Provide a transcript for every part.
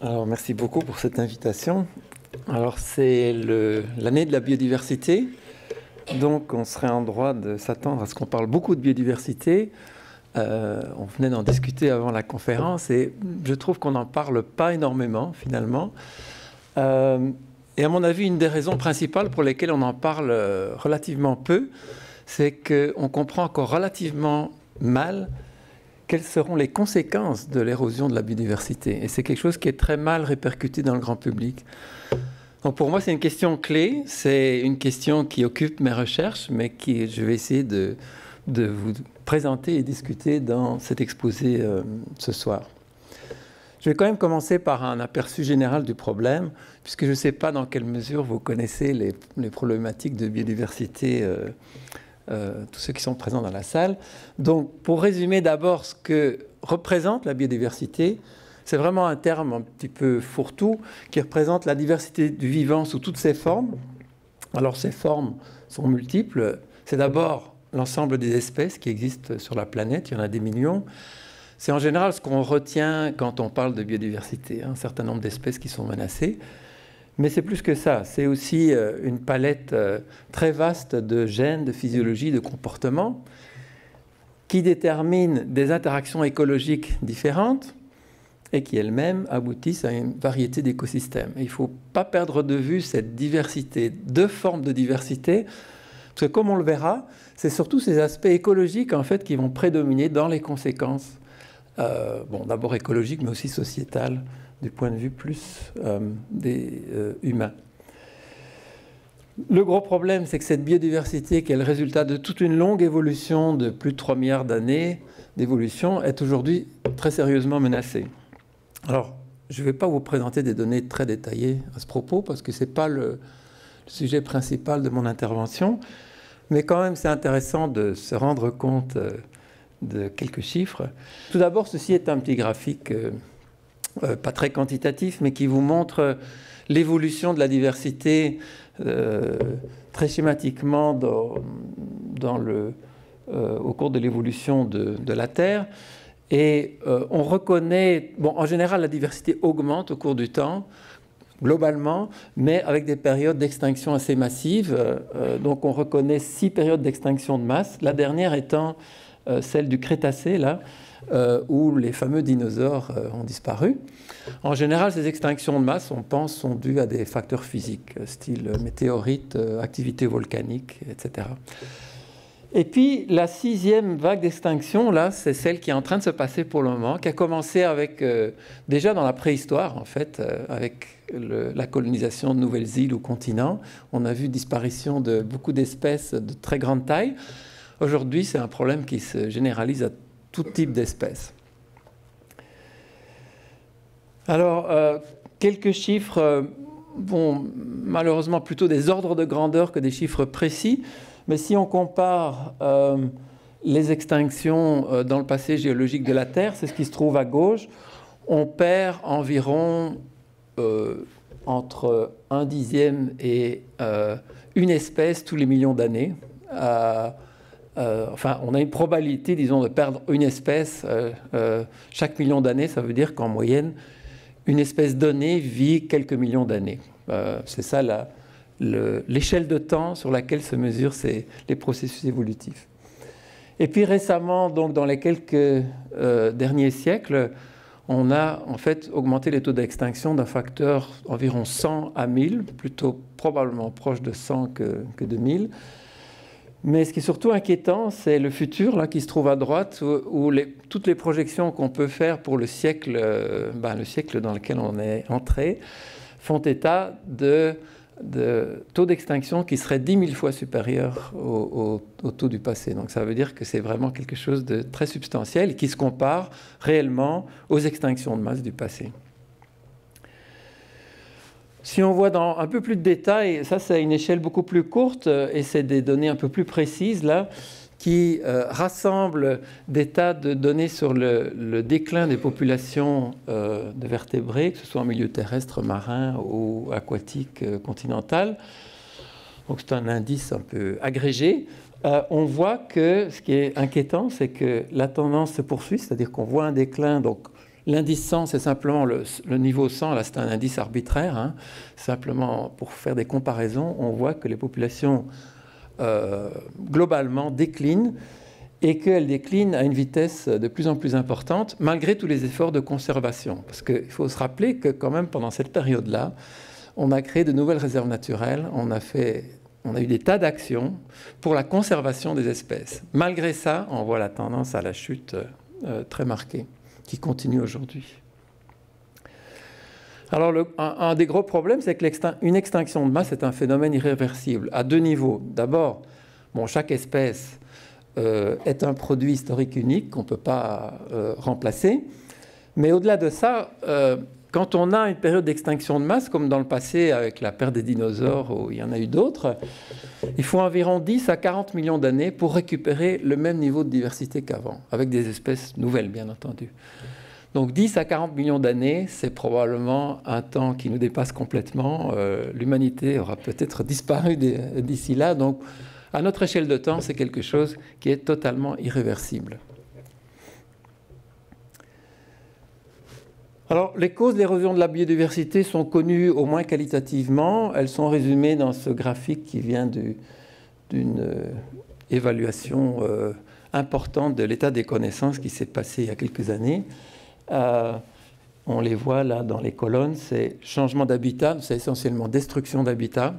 Alors, merci beaucoup pour cette invitation. Alors, c'est l'année de la biodiversité, donc on serait en droit de s'attendre à ce qu'on parle beaucoup de biodiversité. On venait d'en discuter avant la conférence et je trouve qu'on n'en parle pas énormément finalement. Et à mon avis, une des raisons principales pour lesquelles on en parle relativement peu, c'est qu'on comprend encore relativement mal quelles seront les conséquences de l'érosion de la biodiversité. Et c'est quelque chose qui est très mal répercuté dans le grand public. Donc pour moi, c'est une question clé, c'est une question qui occupe mes recherches, mais qui je vais essayer de vous présenter et discuter dans cet exposé ce soir. Je vais quand même commencer par un aperçu général du problème, puisque je ne sais pas dans quelle mesure vous connaissez les problématiques de biodiversité, tous ceux qui sont présents dans la salle. Donc, pour résumer d'abord ce que représente la biodiversité, c'est vraiment un terme un petit peu fourre-tout qui représente la diversité du vivant sous toutes ses formes. Alors, ces formes sont multiples. C'est d'abord l'ensemble des espèces qui existent sur la planète, il y en a des millions. C'est en général ce qu'on retient quand on parle de biodiversité, un certain nombre d'espèces qui sont menacées. Mais c'est plus que ça, c'est aussi une palette très vaste de gènes, de physiologie, de comportements qui déterminent des interactions écologiques différentes et qui elles-mêmes aboutissent à une variété d'écosystèmes. Il ne faut pas perdre de vue cette diversité, deux formes de diversité, parce que comme on le verra, c'est surtout ces aspects écologiques en fait qui vont prédominer dans les conséquences, d'abord écologiques mais aussi sociétales, du point de vue plus des humains. Le gros problème, c'est que cette biodiversité, qui est le résultat de toute une longue évolution de plus de 3 milliards d'années d'évolution, est aujourd'hui très sérieusement menacée. Alors, je ne vais pas vous présenter des données très détaillées à ce propos, parce que ce n'est pas le sujet principal de mon intervention, mais quand même, c'est intéressant de se rendre compte de quelques chiffres. Tout d'abord, ceci est un petit graphique pas très quantitatif, mais qui vous montre l'évolution de la diversité très schématiquement au cours de l'évolution de la Terre. Et on reconnaît, en général, la diversité augmente au cours du temps, globalement, mais avec des périodes d'extinction assez massives. Donc on reconnaît 6 périodes d'extinction de masse, la dernière étant celle du Crétacé, là, où les fameux dinosaures ont disparu. En général, ces extinctions de masse, on pense, sont dues à des facteurs physiques, style météorites, activité volcanique, etc. Et puis, la 6e vague d'extinction, là, c'est celle qui est en train de se passer pour le moment, qui a commencé avec, déjà dans la préhistoire, en fait, avec la colonisation de nouvelles îles ou continents. On a vu disparition de beaucoup d'espèces de très grande taille. Aujourd'hui, c'est un problème qui se généralise à tout type d'espèces. Alors, quelques chiffres, malheureusement plutôt des ordres de grandeur que des chiffres précis, mais si on compare les extinctions dans le passé géologique de la Terre, c'est ce qui se trouve à gauche, on perd environ entre 1/10 et une espèce tous les millions d'années. On a une probabilité, disons, de perdre une espèce chaque million d'années. Ça veut dire qu'en moyenne, une espèce donnée vit quelques millions d'années. C'est ça l'échelle de temps sur laquelle se mesurent les processus évolutifs. Et puis récemment, donc, dans les quelques derniers siècles, on a en fait augmenté les taux d'extinction d'un facteur environ 100 à 1000, plutôt probablement proche de 100 que de 1000. Mais ce qui est surtout inquiétant, c'est le futur là, qui se trouve à droite, où toutes les projections qu'on peut faire pour le siècle dans lequel on est entré, font état de taux d'extinction qui serait 10 000 fois supérieur au taux du passé. Donc ça veut dire que c'est vraiment quelque chose de très substantiel et qui se compare réellement aux extinctions de masse du passé. Si on voit dans un peu plus de détails, ça c'est à une échelle beaucoup plus courte et c'est des données un peu plus précises là, qui rassemblent des tas de données sur le déclin des populations de vertébrés, que ce soit en milieu terrestre, marin ou aquatique, continental. Donc c'est un indice un peu agrégé. On voit que ce qui est inquiétant, c'est que la tendance se poursuit, c'est-à-dire qu'on voit un déclin. Donc L'indice 100, c'est simplement le niveau 100, là c'est un indice arbitraire, hein. Simplement pour faire des comparaisons, on voit que les populations globalement déclinent et qu'elles déclinent à une vitesse de plus en plus importante malgré tous les efforts de conservation. Parce qu'il faut se rappeler que quand même pendant cette période-là, on a créé de nouvelles réserves naturelles, on a eu des tas d'actions pour la conservation des espèces. Malgré ça, on voit la tendance à la chute très marquée qui continue aujourd'hui. Alors, un des gros problèmes, c'est qu'une extinction de masse est un phénomène irréversible à deux niveaux. D'abord, bon, chaque espèce est un produit historique unique qu'on ne peut pas remplacer. Mais au-delà de ça, quand on a une période d'extinction de masse, comme dans le passé avec la perte des dinosaures, où il y en a eu d'autres, il faut environ 10 à 40 millions d'années pour récupérer le même niveau de diversité qu'avant, avec des espèces nouvelles, bien entendu. Donc 10 à 40 millions d'années, c'est probablement un temps qui nous dépasse complètement. L'humanité aura peut-être disparu d'ici là. Donc à notre échelle de temps, c'est quelque chose qui est totalement irréversible. Alors, les causes de l'érosion de la biodiversité sont connues au moins qualitativement. Elles sont résumées dans ce graphique qui vient d'une évaluation importante de l'état des connaissances qui s'est passé il y a quelques années. On les voit là dans les colonnes, c'est changement d'habitat, c'est essentiellement destruction d'habitat.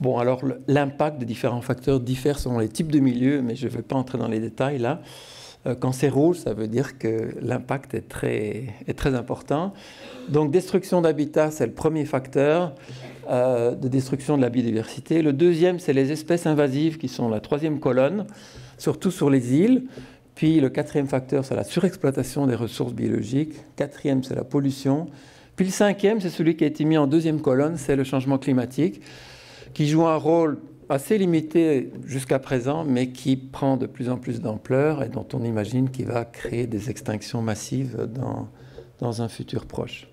Bon, alors l'impact de différents facteurs diffère selon les types de milieux, mais je ne vais pas entrer dans les détails là. Quand c'est rouge, ça veut dire que l'impact est très important. Donc destruction d'habitat, c'est le premier facteur de destruction de la biodiversité. Le deuxième, c'est les espèces invasives qui sont la troisième colonne, surtout sur les îles. Puis le quatrième facteur, c'est la surexploitation des ressources biologiques. Quatrième, c'est la pollution. Puis le cinquième, c'est celui qui a été mis en deuxième colonne, c'est le changement climatique, qui joue un rôle assez limité jusqu'à présent, mais qui prend de plus en plus d'ampleur et dont on imagine qu'il va créer des extinctions massives dans un futur proche.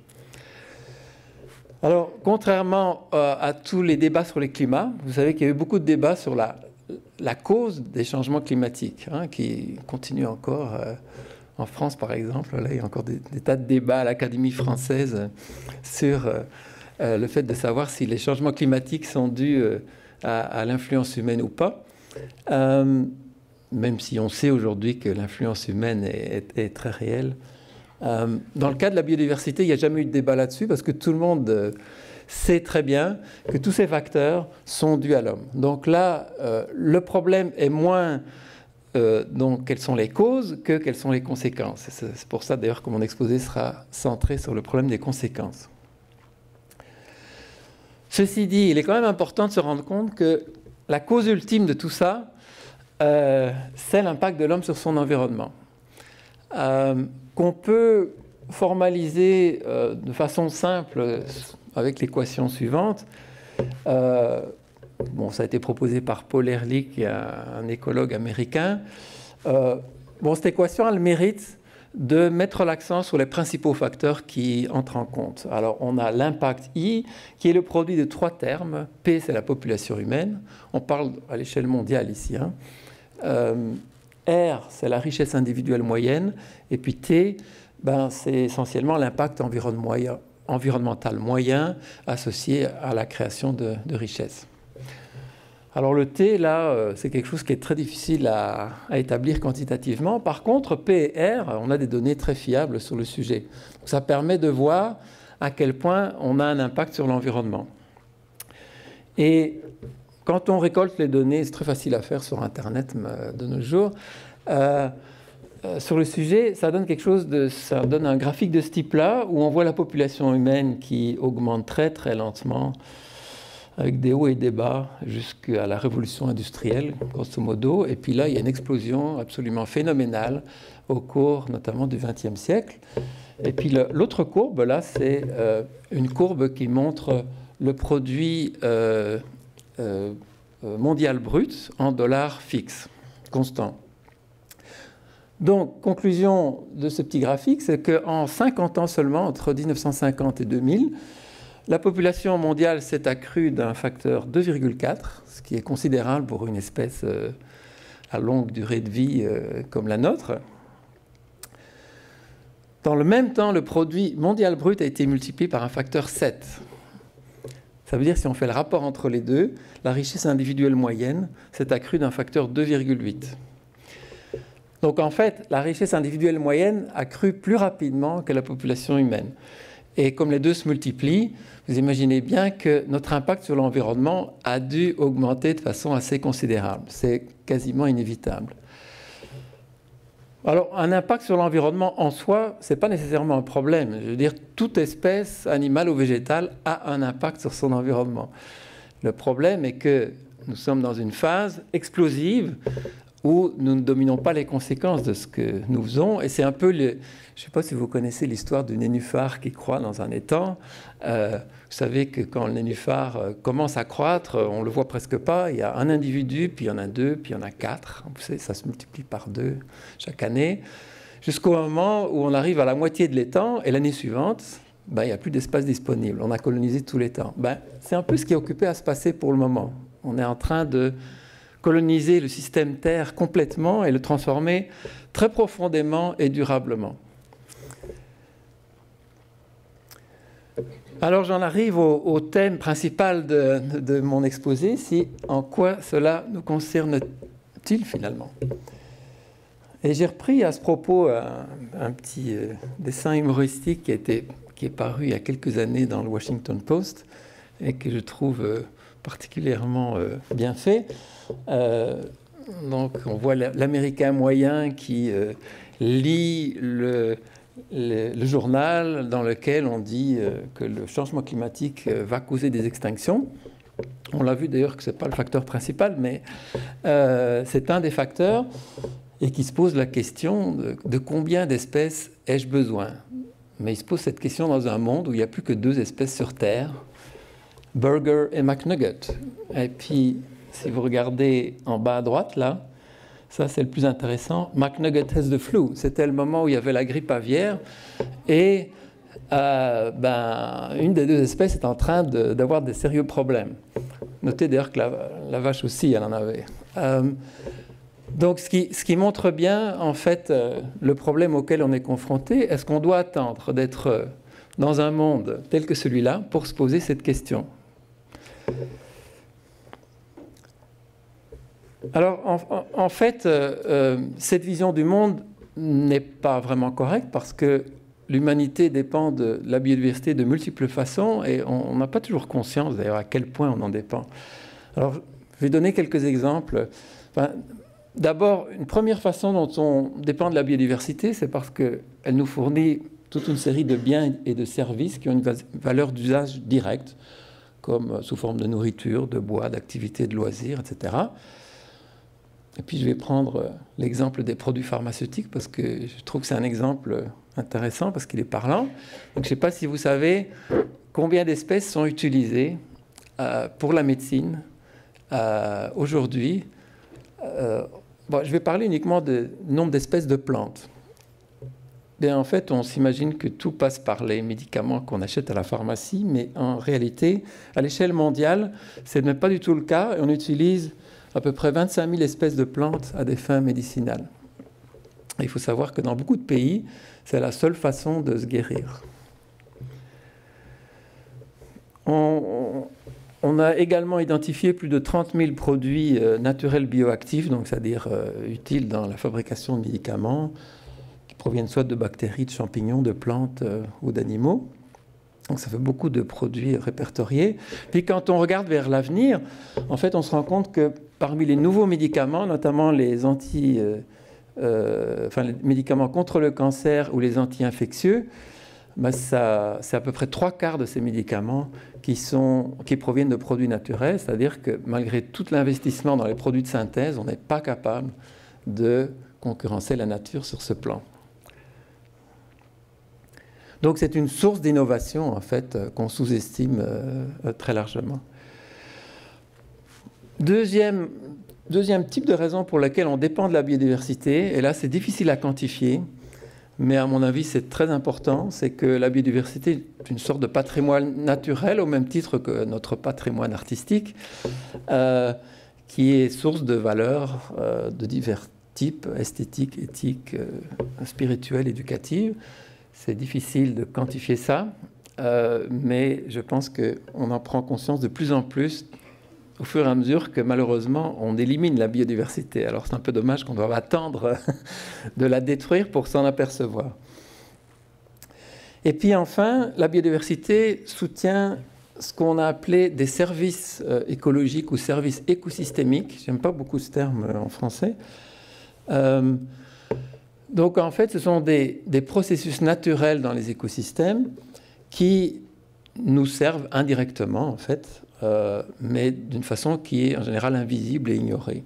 Alors, contrairement à tous les débats sur les climats, vous savez qu'il y a eu beaucoup de débats sur la cause des changements climatiques, hein, qui continuent encore. En France, par exemple, là, il y a encore des tas de débats à l'Académie française sur le fait de savoir si les changements climatiques sont dus à l'influence humaine ou pas, même si on sait aujourd'hui que l'influence humaine est très réelle. Dans le cas de la biodiversité, il n'y a jamais eu de débat là-dessus parce que tout le monde sait très bien que tous ces facteurs sont dus à l'homme. Donc là, le problème est moins donc quelles sont les causes que quelles sont les conséquences. C'est pour ça d'ailleurs que mon exposé sera centré sur le problème des conséquences. Ceci dit, il est quand même important de se rendre compte que la cause ultime de tout ça, c'est l'impact de l'homme sur son environnement. Qu'on peut formaliser de façon simple avec l'équation suivante. Bon, ça a été proposé par Paul Ehrlich, un écologue américain. Bon, cette équation a le mérite de mettre l'accent sur les principaux facteurs qui entrent en compte. Alors, on a l'impact I, qui est le produit de trois termes. P, c'est la population humaine. On parle à l'échelle mondiale ici. Hein. R, c'est la richesse individuelle moyenne. Et puis T, ben, c'est essentiellement l'impact environnemental moyen associé à la création de richesses. Alors le T, là, c'est quelque chose qui est très difficile à établir quantitativement. Par contre, P et R, on a des données très fiables sur le sujet. Donc, ça permet de voir à quel point on a un impact sur l'environnement. Et quand on récolte les données, c'est très facile à faire sur Internet de nos jours, sur le sujet, ça donne ça donne un graphique de ce type-là, où on voit la population humaine qui augmente très très lentement, avec des hauts et des bas jusqu'à la révolution industrielle, grosso modo. Et puis là, il y a une explosion absolument phénoménale au cours notamment du XXe siècle. Et puis l'autre courbe, là, c'est une courbe qui montre le produit mondial brut en dollars fixes, constants. Donc, conclusion de ce petit graphique, c'est qu'en 50 ans seulement, entre 1950 et 2000, la population mondiale s'est accrue d'un facteur 2,4, ce qui est considérable pour une espèce à longue durée de vie comme la nôtre. Dans le même temps, le produit mondial brut a été multiplié par un facteur 7. Ça veut dire, si on fait le rapport entre les deux, la richesse individuelle moyenne s'est accrue d'un facteur 2,8. Donc en fait, la richesse individuelle moyenne a cru plus rapidement que la population humaine. Et comme les deux se multiplient, vous imaginez bien que notre impact sur l'environnement a dû augmenter de façon assez considérable. C'est quasiment inévitable. Alors, un impact sur l'environnement en soi, ce n'est pas nécessairement un problème. Je veux dire, toute espèce, animale ou végétale, a un impact sur son environnement. Le problème est que nous sommes dans une phase explosive où nous ne dominons pas les conséquences de ce que nous faisons. Et c'est un peu, je ne sais pas si vous connaissez l'histoire du nénuphar qui croît dans un étang. Vous savez que quand le nénuphar commence à croître, on ne le voit presque pas. Il y a un individu, puis il y en a deux, puis il y en a quatre. Vous savez, ça se multiplie par 2 chaque année, jusqu'au moment où on arrive à la moitié de l'étang, et l'année suivante, il n'y a plus d'espace disponible. On a colonisé tout l'étang. C'est un peu ce qui est occupé à se passer pour le moment. On est en train de coloniser le système Terre complètement et le transformer très profondément et durablement. Alors j'en arrive au thème principal de mon exposé, c'est en quoi cela nous concerne-t-il finalement. Et j'ai repris à ce propos un petit dessin humoristique qui est paru il y a quelques années dans le Washington Post et que je trouve particulièrement bien fait. Donc on voit l'Américain moyen qui lit le journal dans lequel on dit que le changement climatique va causer des extinctions. On l'a vu d'ailleurs que ce n'est pas le facteur principal, mais c'est un des facteurs et qui se pose la question de combien d'espèces ai-je besoin. Mais il se pose cette question dans un monde où il n'y a plus que 2 espèces sur Terre, Burger et McNugget. Et puis, si vous regardez en bas à droite, là, ça c'est le plus intéressant, McNugget has the flu. C'était le moment où il y avait la grippe aviaire et une des 2 espèces est en train d'avoir des sérieux problèmes. Notez d'ailleurs que la vache aussi, elle en avait. Donc ce qui montre bien en fait le problème auquel on est confronté. Est-ce qu'on doit attendre d'être dans un monde tel que celui-là pour se poser cette question ? Alors, en fait, cette vision du monde n'est pas vraiment correcte parce que l'humanité dépend de la biodiversité de multiples façons et on n'a pas toujours conscience d'ailleurs à quel point on en dépend. Alors, je vais donner quelques exemples. D'abord, une première façon dont on dépend de la biodiversité, c'est parce qu'elle nous fournit toute une série de biens et de services qui ont une valeur d'usage direct, comme sous forme de nourriture, de bois, d'activités, de loisirs, etc. Et puis je vais prendre l'exemple des produits pharmaceutiques parce que je trouve que c'est un exemple intéressant parce qu'il est parlant. Donc, je ne sais pas si vous savez combien d'espèces sont utilisées pour la médecine aujourd'hui. Je vais parler uniquement du nombre d'espèces de plantes. Bien, en fait, on s'imagine que tout passe par les médicaments qu'on achète à la pharmacie, mais en réalité, à l'échelle mondiale, ce n'est pas du tout le cas. On utilise à peu près 25 000 espèces de plantes à des fins médicinales. Et il faut savoir que dans beaucoup de pays, c'est la seule façon de se guérir. On a également identifié plus de 30 000 produits naturels bioactifs, donc c'est-à-dire utiles dans la fabrication de médicaments, qui proviennent soit de bactéries, de champignons, de plantes ou d'animaux. Donc ça fait beaucoup de produits répertoriés. Puis quand on regarde vers l'avenir, en fait, on se rend compte que parmi les nouveaux médicaments, notamment les les médicaments contre le cancer ou les anti-infectieux, c'est à peu près 3/4 de ces médicaments qui proviennent de produits naturels, c'est-à-dire que malgré tout l'investissement dans les produits de synthèse, on n'est pas capable de concurrencer la nature sur ce plan. Donc c'est une source d'innovation en fait qu'on sous-estime très largement. Deuxième type de raison pour laquelle on dépend de la biodiversité, et là c'est difficile à quantifier, mais à mon avis c'est très important, c'est que la biodiversité est une sorte de patrimoine naturel au même titre que notre patrimoine artistique, qui est source de valeurs de divers types, esthétiques, éthiques, spirituelles, éducatives. C'est difficile de quantifier ça, mais je pense qu'on en prend conscience de plus en plus au fur et à mesure que malheureusement on élimine la biodiversité. Alors c'est un peu dommage qu'on doive attendre de la détruire pour s'en apercevoir. Et puis enfin, la biodiversité soutient ce qu'on a appelé des services écologiques ou services écosystémiques. J'aime pas beaucoup ce terme en français. Donc en fait, ce sont des processus naturels dans les écosystèmes qui nous servent indirectement en fait, mais d'une façon qui est en général invisible et ignorée.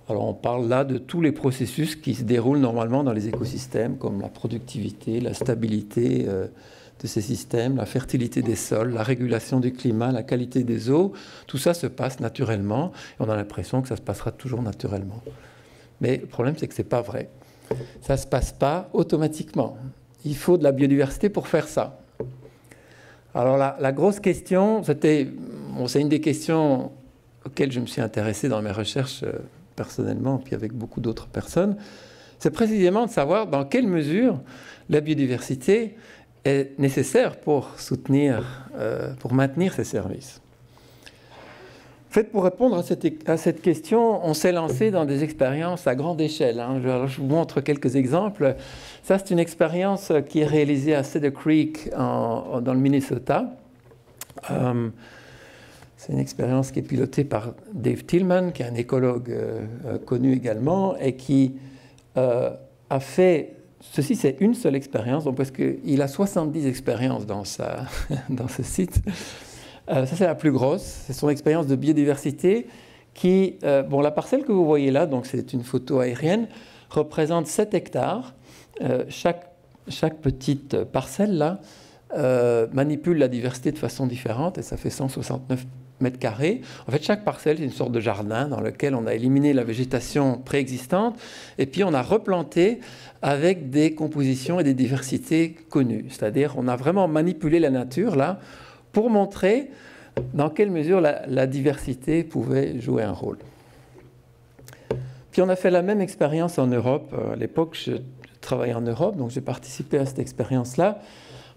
Alors on parle là de tous les processus qui se déroulent normalement dans les écosystèmes, comme la productivité, la stabilité de ces systèmes, la fertilité des sols, la régulation du climat, la qualité des eaux. Tout ça se passe naturellement et on a l'impression que ça se passera toujours naturellement. Mais le problème, c'est que ce n'est pas vrai. Ça ne se passe pas automatiquement. Il faut de la biodiversité pour faire ça. Alors la grosse question, c'est une des questions auxquelles je me suis intéressé dans mes recherches personnellement, puis avec beaucoup d'autres personnes, c'est précisément de savoir dans quelle mesure la biodiversité est nécessaire pour soutenir, pour maintenir ces services. En fait, pour répondre à cette question, on s'est lancé dans des expériences à grande échelle. Alors, je vous montre quelques exemples. Ça, c'est une expérience qui est réalisée à Cedar Creek, dans le Minnesota. C'est une expérience qui est pilotée par Dave Tillman, qui est un écologue connu également, et qui a fait... Ceci, c'est une seule expérience, donc parce qu'il a 70 expériences dans ce site. Ça, c'est la plus grosse. C'est son expérience de biodiversité qui... la parcelle que vous voyez là, donc c'est une photo aérienne, représente 7 hectares. Chaque petite parcelle, là, manipule la diversité de façon différente, et ça fait 169 mètres carrés. En fait, chaque parcelle, c'est une sorte de jardin dans lequel on a éliminé la végétation préexistante, et puis on a replanté avec des compositions et des diversités connues. C'est-à-dire, on a vraiment manipulé la nature, là, pour montrer dans quelle mesure la diversité pouvait jouer un rôle. Puis on a fait la même expérience en Europe. À l'époque, je travaillais en Europe, donc j'ai participé à cette expérience-là.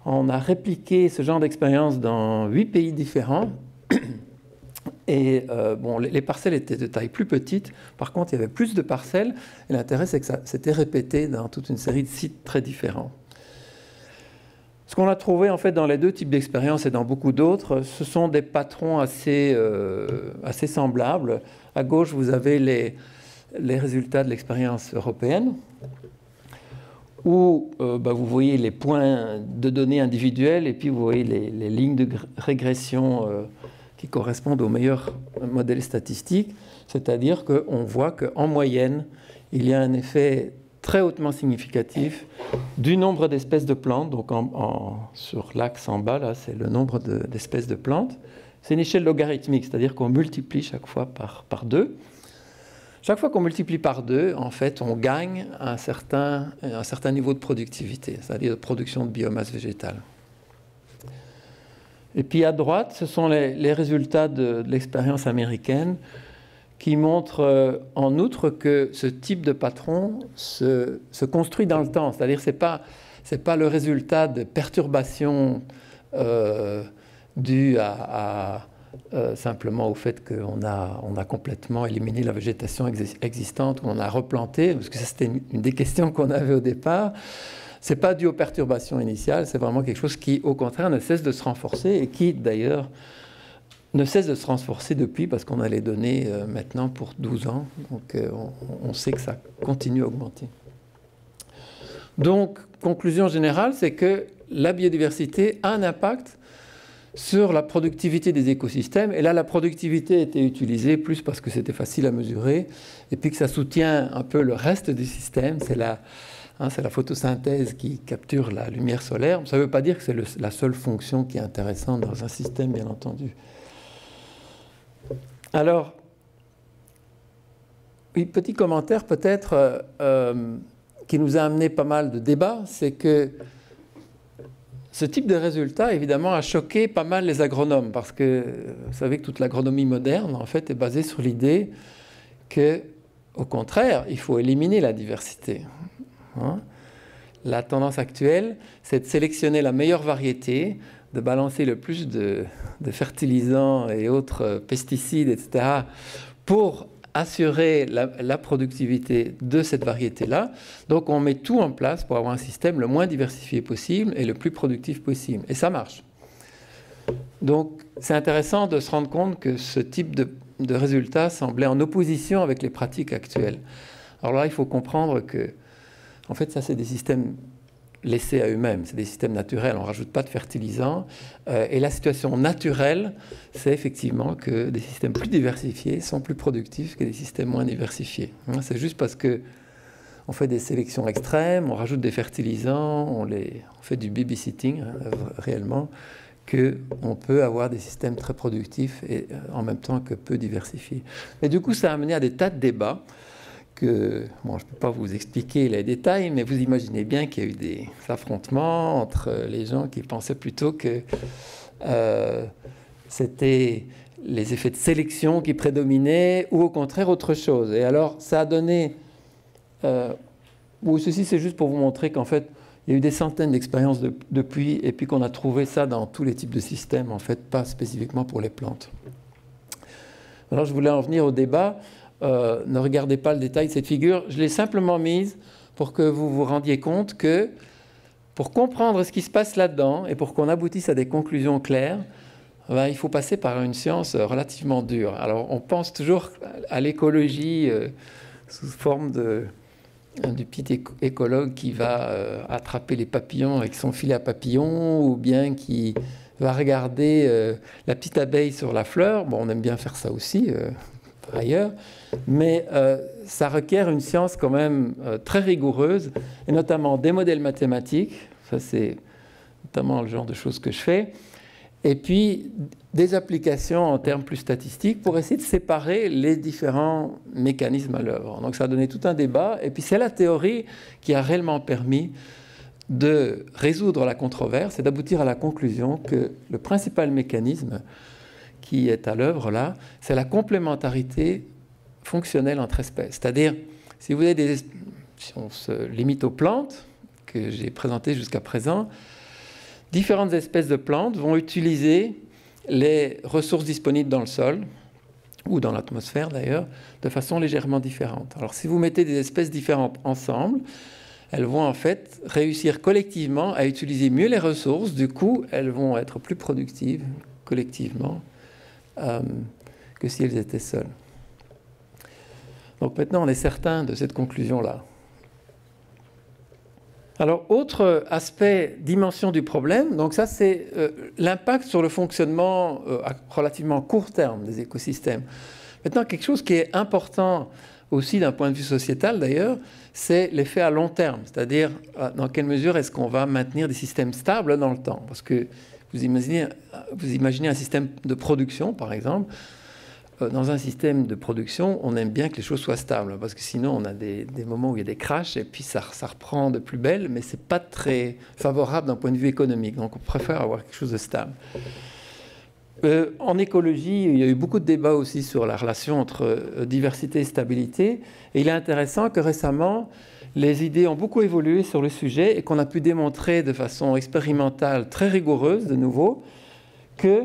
On a répliqué ce genre d'expérience dans 8 pays différents. Et les parcelles étaient de taille plus petite. Par contre, il y avait plus de parcelles. Et l'intérêt, c'est que ça s'était répété dans toute une série de sites très différents. Ce qu'on a trouvé en fait dans les deux types d'expériences et dans beaucoup d'autres, ce sont des patrons assez semblables. À gauche, vous avez les résultats de l'expérience européenne, où vous voyez les points de données individuels et puis vous voyez les lignes de régression qui correspondent aux meilleurs modèles statistiques. C'est-à-dire qu'on voit qu'en moyenne, il y a un effet très hautement significatif du nombre d'espèces de plantes. Donc sur l'axe en bas, là, c'est le nombre d'espèces de plantes. C'est une échelle logarithmique, c'est-à-dire qu'on multiplie chaque fois par 2. Chaque fois qu'on multiplie par 2, en fait, on gagne un certain niveau de productivité, c'est-à-dire de production de biomasse végétale. Et puis à droite, ce sont les résultats de l'expérience américaine qui montrent en outre que ce type de patron se construit dans le temps. C'est-à-dire que ce n'est pas le résultat de perturbations dues simplement au fait qu'on a complètement éliminé la végétation existante, ou on a replanté, parce que ça c'était une des questions qu'on avait au départ. Ce n'est pas dû aux perturbations initiales, c'est vraiment quelque chose qui, au contraire, ne cesse de se renforcer et qui, d'ailleurs, ne cesse de se renforcer depuis, parce qu'on a les données maintenant pour 12 ans. Donc, on sait que ça continue à augmenter. Donc, conclusion générale, c'est que la biodiversité a un impact sur la productivité des écosystèmes. Et là, la productivité était utilisée plus parce que c'était facile à mesurer, et puis que ça soutient un peu le reste du système. C'est la photosynthèse qui capture la lumière solaire. Ça ne veut pas dire que c'est la seule fonction qui est intéressante dans un système, bien entendu. Alors, oui, petit commentaire peut-être qui nous a amené pas mal de débats, c'est que ce type de résultat, évidemment, a choqué pas mal les agronomes, parce que vous savez que toute l'agronomie moderne, en fait, est basée sur l'idée que, au contraire, il faut éliminer la diversité. la tendance actuelle, c'est de sélectionner la meilleure variété, de balancer le plus de fertilisants et autres pesticides, etc., pour assurer la productivité de cette variété-là. Donc on met tout en place pour avoir un système le moins diversifié possible et le plus productif possible. Et ça marche. Donc c'est intéressant de se rendre compte que ce type de résultat semblait en opposition avec les pratiques actuelles. Alors là, il faut comprendre que, en fait, ça c'est des systèmes laissés à eux-mêmes, c'est des systèmes naturels, on ne rajoute pas de fertilisants. Et la situation naturelle, c'est effectivement que des systèmes plus diversifiés sont plus productifs que des systèmes moins diversifiés. C'est juste parce qu'on fait des sélections extrêmes, on rajoute des fertilisants, on fait du babysitting réellement, qu'on peut avoir des systèmes très productifs et en même temps que peu diversifiés. Et du coup, ça a amené à des tas de débats que, bon, je ne peux pas vous expliquer les détails, mais vous imaginez bien qu'il y a eu des affrontements entre les gens qui pensaient plutôt que c'était les effets de sélection qui prédominaient ou au contraire autre chose. Et alors, ça a donné... ceci, c'est juste pour vous montrer qu'en fait, il y a eu des centaines d'expériences depuis, et puis qu'on a trouvé ça dans tous les types de systèmes, en fait, pas spécifiquement pour les plantes. Alors, je voulais en venir au débat. Ne regardez pas le détail de cette figure. Je l'ai simplement mise pour que vous vous rendiez compte que pour comprendre ce qui se passe là-dedans et pour qu'on aboutisse à des conclusions claires, il faut passer par une science relativement dure. Alors, on pense toujours à l'écologie sous forme du petit écologue qui va attraper les papillons avec son filet à papillons ou bien qui va regarder la petite abeille sur la fleur. Bon, on aime bien faire ça aussi, par ailleurs, mais ça requiert une science quand même très rigoureuse, et notamment des modèles mathématiques, ça c'est notamment le genre de choses que je fais, et puis des applications en termes plus statistiques pour essayer de séparer les différents mécanismes à l'œuvre. Donc ça a donné tout un débat, et puis c'est la théorie qui a réellement permis de résoudre la controverse et d'aboutir à la conclusion que le principal mécanisme qui est à l'œuvre là, c'est la complémentarité fonctionnelle entre espèces. C'est-à-dire, si on se limite aux plantes que j'ai présentées jusqu'à présent, différentes espèces de plantes vont utiliser les ressources disponibles dans le sol, ou dans l'atmosphère d'ailleurs, de façon légèrement différente. Alors si vous mettez des espèces différentes ensemble, elles vont en fait réussir collectivement à utiliser mieux les ressources, du coup elles vont être plus productives collectivement que si elles étaient seules. Donc maintenant on est certain de cette conclusion-là. Alors, autre aspect, dimension du problème, donc ça c'est l'impact sur le fonctionnement à relativement court terme des écosystèmes. Maintenant, quelque chose qui est important aussi d'un point de vue sociétal d'ailleurs, c'est l'effet à long terme, c'est-à-dire dans quelle mesure est-ce qu'on va maintenir des systèmes stables dans le temps. Parce que vous imaginez un système de production, par exemple. Dans un système de production, on aime bien que les choses soient stables, parce que sinon on a des moments où il y a des crashs et puis ça reprend de plus belle, mais ce n'est pas très favorable d'un point de vue économique. Donc on préfère avoir quelque chose de stable. En écologie, il y a eu beaucoup de débats aussi sur la relation entre diversité et stabilité. Et il est intéressant que récemment, les idées ont beaucoup évolué sur le sujet et qu'on a pu démontrer de façon expérimentale très rigoureuse, de nouveau, que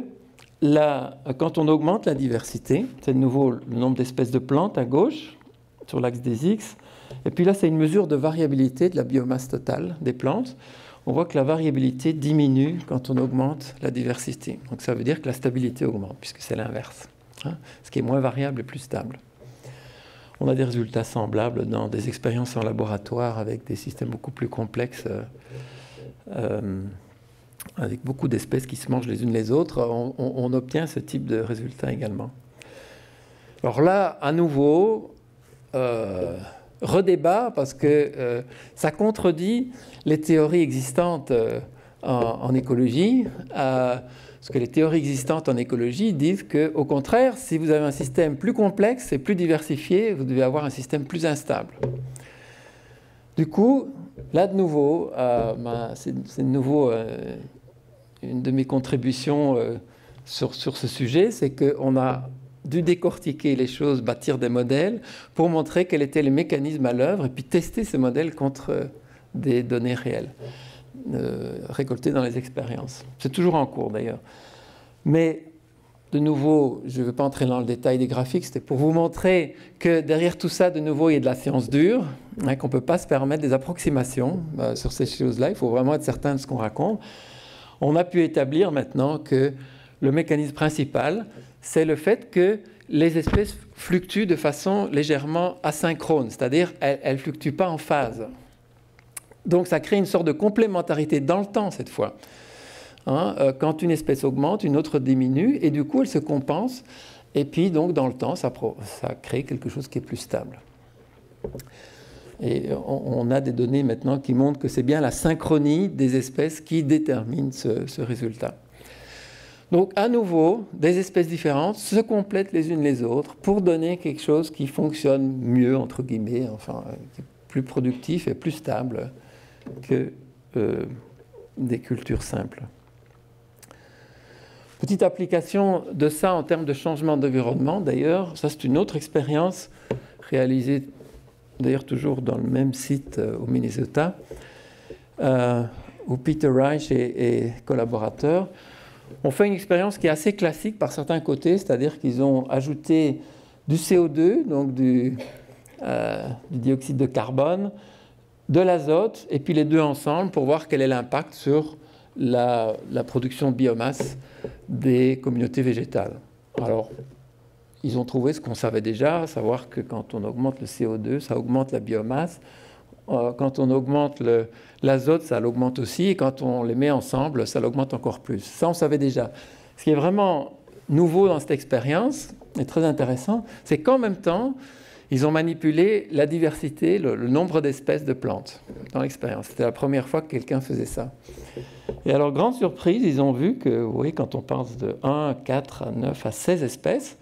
quand on augmente la diversité, c'est de nouveau le nombre d'espèces de plantes à gauche, sur l'axe des X, et puis là c'est une mesure de variabilité de la biomasse totale des plantes. On voit que la variabilité diminue quand on augmente la diversité. Donc ça veut dire que la stabilité augmente, puisque c'est l'inverse. Ce qui est moins variable est plus stable. On a des résultats semblables dans des expériences en laboratoire avec des systèmes beaucoup plus complexes, avec beaucoup d'espèces qui se mangent les unes les autres. On obtient ce type de résultat également. Alors là, à nouveau, redébat, parce que ça contredit les théories existantes en écologie. Parce que les théories existantes en écologie disent qu'au contraire, si vous avez un système plus complexe et plus diversifié, vous devez avoir un système plus instable. Du coup, là de nouveau, c'est de nouveau une de mes contributions sur ce sujet, c'est qu'on a dû décortiquer les choses, bâtir des modèles pour montrer quels étaient les mécanismes à l'œuvre et puis tester ces modèles contre des données réelles récoltées dans les expériences. C'est toujours en cours d'ailleurs. Mais de nouveau, je ne veux pas entrer dans le détail des graphiques, c'était pour vous montrer que derrière tout ça, de nouveau, il y a de la science dure, hein, qu'on ne peut pas se permettre des approximations sur ces choses-là. Il faut vraiment être certain de ce qu'on raconte. On a pu établir maintenant que le mécanisme principal, c'est le fait que les espèces fluctuent de façon légèrement asynchrone, c'est-à-dire elles ne fluctuent pas en phase. Donc ça crée une sorte de complémentarité dans le temps cette fois. Hein, quand une espèce augmente, une autre diminue, et du coup elle se compense, et puis donc dans le temps ça crée quelque chose qui est plus stable. Et on a des données maintenant qui montrent que c'est bien la synchronie des espèces qui détermine ce résultat. Donc à nouveau, des espèces différentes se complètent les unes les autres pour donner quelque chose qui fonctionne mieux, entre guillemets, enfin, qui est plus productif et plus stable que des cultures simples. Petite application de ça en termes de changement d'environnement, d'ailleurs, ça c'est une autre expérience réalisée d'ailleurs toujours dans le même site au Minnesota, où Peter Reich et collaborateurs ont fait une expérience qui est assez classique par certains côtés, c'est-à-dire qu'ils ont ajouté du CO2, donc du dioxyde de carbone, de l'azote, et puis les deux ensemble pour voir quel est l'impact sur la production de biomasse des communautés végétales. Alors, ils ont trouvé ce qu'on savait déjà, à savoir que quand on augmente le CO2, ça augmente la biomasse. Quand on augmente l'azote, ça l'augmente aussi. Et quand on les met ensemble, ça l'augmente encore plus. Ça, on savait déjà. Ce qui est vraiment nouveau dans cette expérience, et très intéressant, c'est qu'en même temps, ils ont manipulé la diversité, le nombre d'espèces de plantes dans l'expérience. C'était la première fois que quelqu'un faisait ça. Et alors, grande surprise, ils ont vu que, vous voyez, quand on passe de 1 à 4 à 9 à 16 espèces,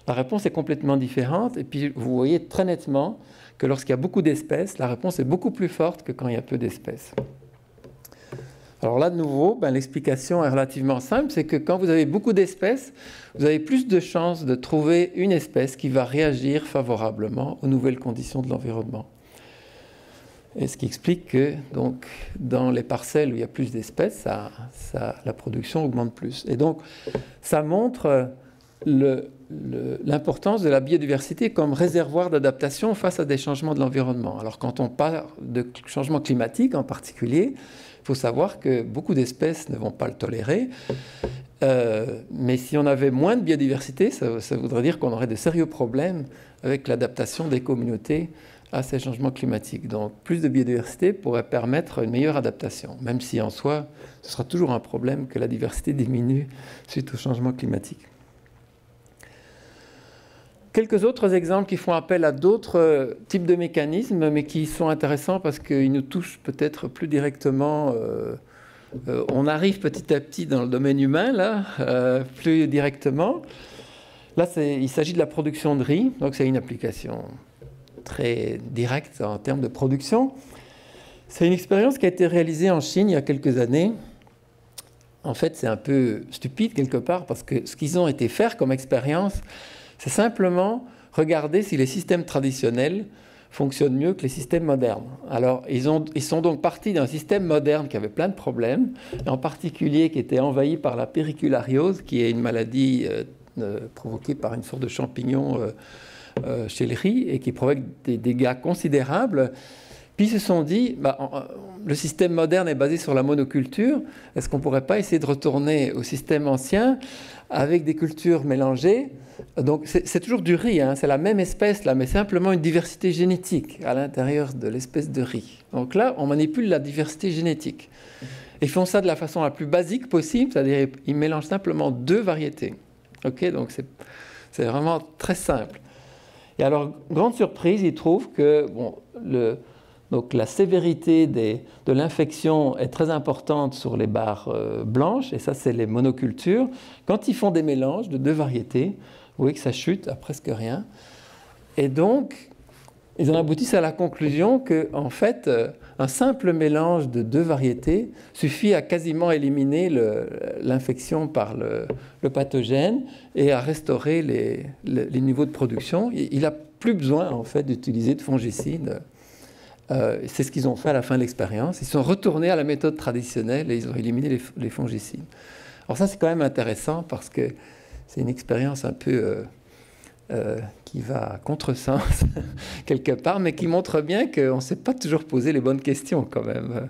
la réponse est complètement différente. Et puis, vous voyez très nettement que lorsqu'il y a beaucoup d'espèces, la réponse est beaucoup plus forte que quand il y a peu d'espèces. Alors là, de nouveau, l'explication est relativement simple, c'est que quand vous avez beaucoup d'espèces, vous avez plus de chances de trouver une espèce qui va réagir favorablement aux nouvelles conditions de l'environnement. Et ce qui explique que donc, dans les parcelles où il y a plus d'espèces, la production augmente plus. Et donc, ça montre l'importance de la biodiversité comme réservoir d'adaptation face à des changements de l'environnement. Alors quand on parle de changement climatique en particulier, il faut savoir que beaucoup d'espèces ne vont pas le tolérer. Mais si on avait moins de biodiversité, ça voudrait dire qu'on aurait de sérieux problèmes avec l'adaptation des communautés à ces changements climatiques. Donc plus de biodiversité pourrait permettre une meilleure adaptation, même si en soi, ce sera toujours un problème que la diversité diminue suite au changement climatique. Quelques autres exemples qui font appel à d'autres types de mécanismes, mais qui sont intéressants parce qu'ils nous touchent peut-être plus directement. On arrive petit à petit dans le domaine humain, là, plus directement. Là, il s'agit de la production de riz, donc c'est une application très directe en termes de production. C'est une expérience qui a été réalisée en Chine il y a quelques années. En fait, c'est un peu stupide quelque part parce que ce qu'ils ont été faire comme expérience, c'est simplement regarder si les systèmes traditionnels fonctionnent mieux que les systèmes modernes. Alors, ils sont donc partis d'un système moderne qui avait plein de problèmes, en particulier qui était envahi par la périculariose, qui est une maladie provoquée par une sorte de champignon chez le riz et qui provoque des dégâts considérables. Puis ils se sont dit, le système moderne est basé sur la monoculture, est-ce qu'on ne pourrait pas essayer de retourner au système ancien avec des cultures mélangées? Donc c'est toujours du riz, hein, c'est la même espèce là, mais simplement une diversité génétique à l'intérieur de l'espèce de riz. Donc là, on manipule la diversité génétique. Ils font ça de la façon la plus basique possible, c'est-à-dire ils mélangent simplement deux variétés. Okay, donc c'est vraiment très simple. Et alors, grande surprise, ils trouvent que donc la sévérité de l'infection est très importante sur les barres blanches, et ça c'est les monocultures. Quand ils font des mélanges de deux variétés, vous voyez que ça chute à presque rien. Et donc, ils en aboutissent à la conclusion qu'en fait, un simple mélange de deux variétés suffit à quasiment éliminer l'infection par le pathogène et à restaurer les niveaux de production. Il n'a plus besoin en fait d'utiliser de fongicides. C'est ce qu'ils ont fait à la fin de l'expérience. Ils sont retournés à la méthode traditionnelle et ils ont éliminé les fongicides. Alors ça, c'est quand même intéressant parce que c'est une expérience un peu qui va à contresens quelque part, mais qui montre bien qu'on ne s'est pas toujours posé les bonnes questions quand même.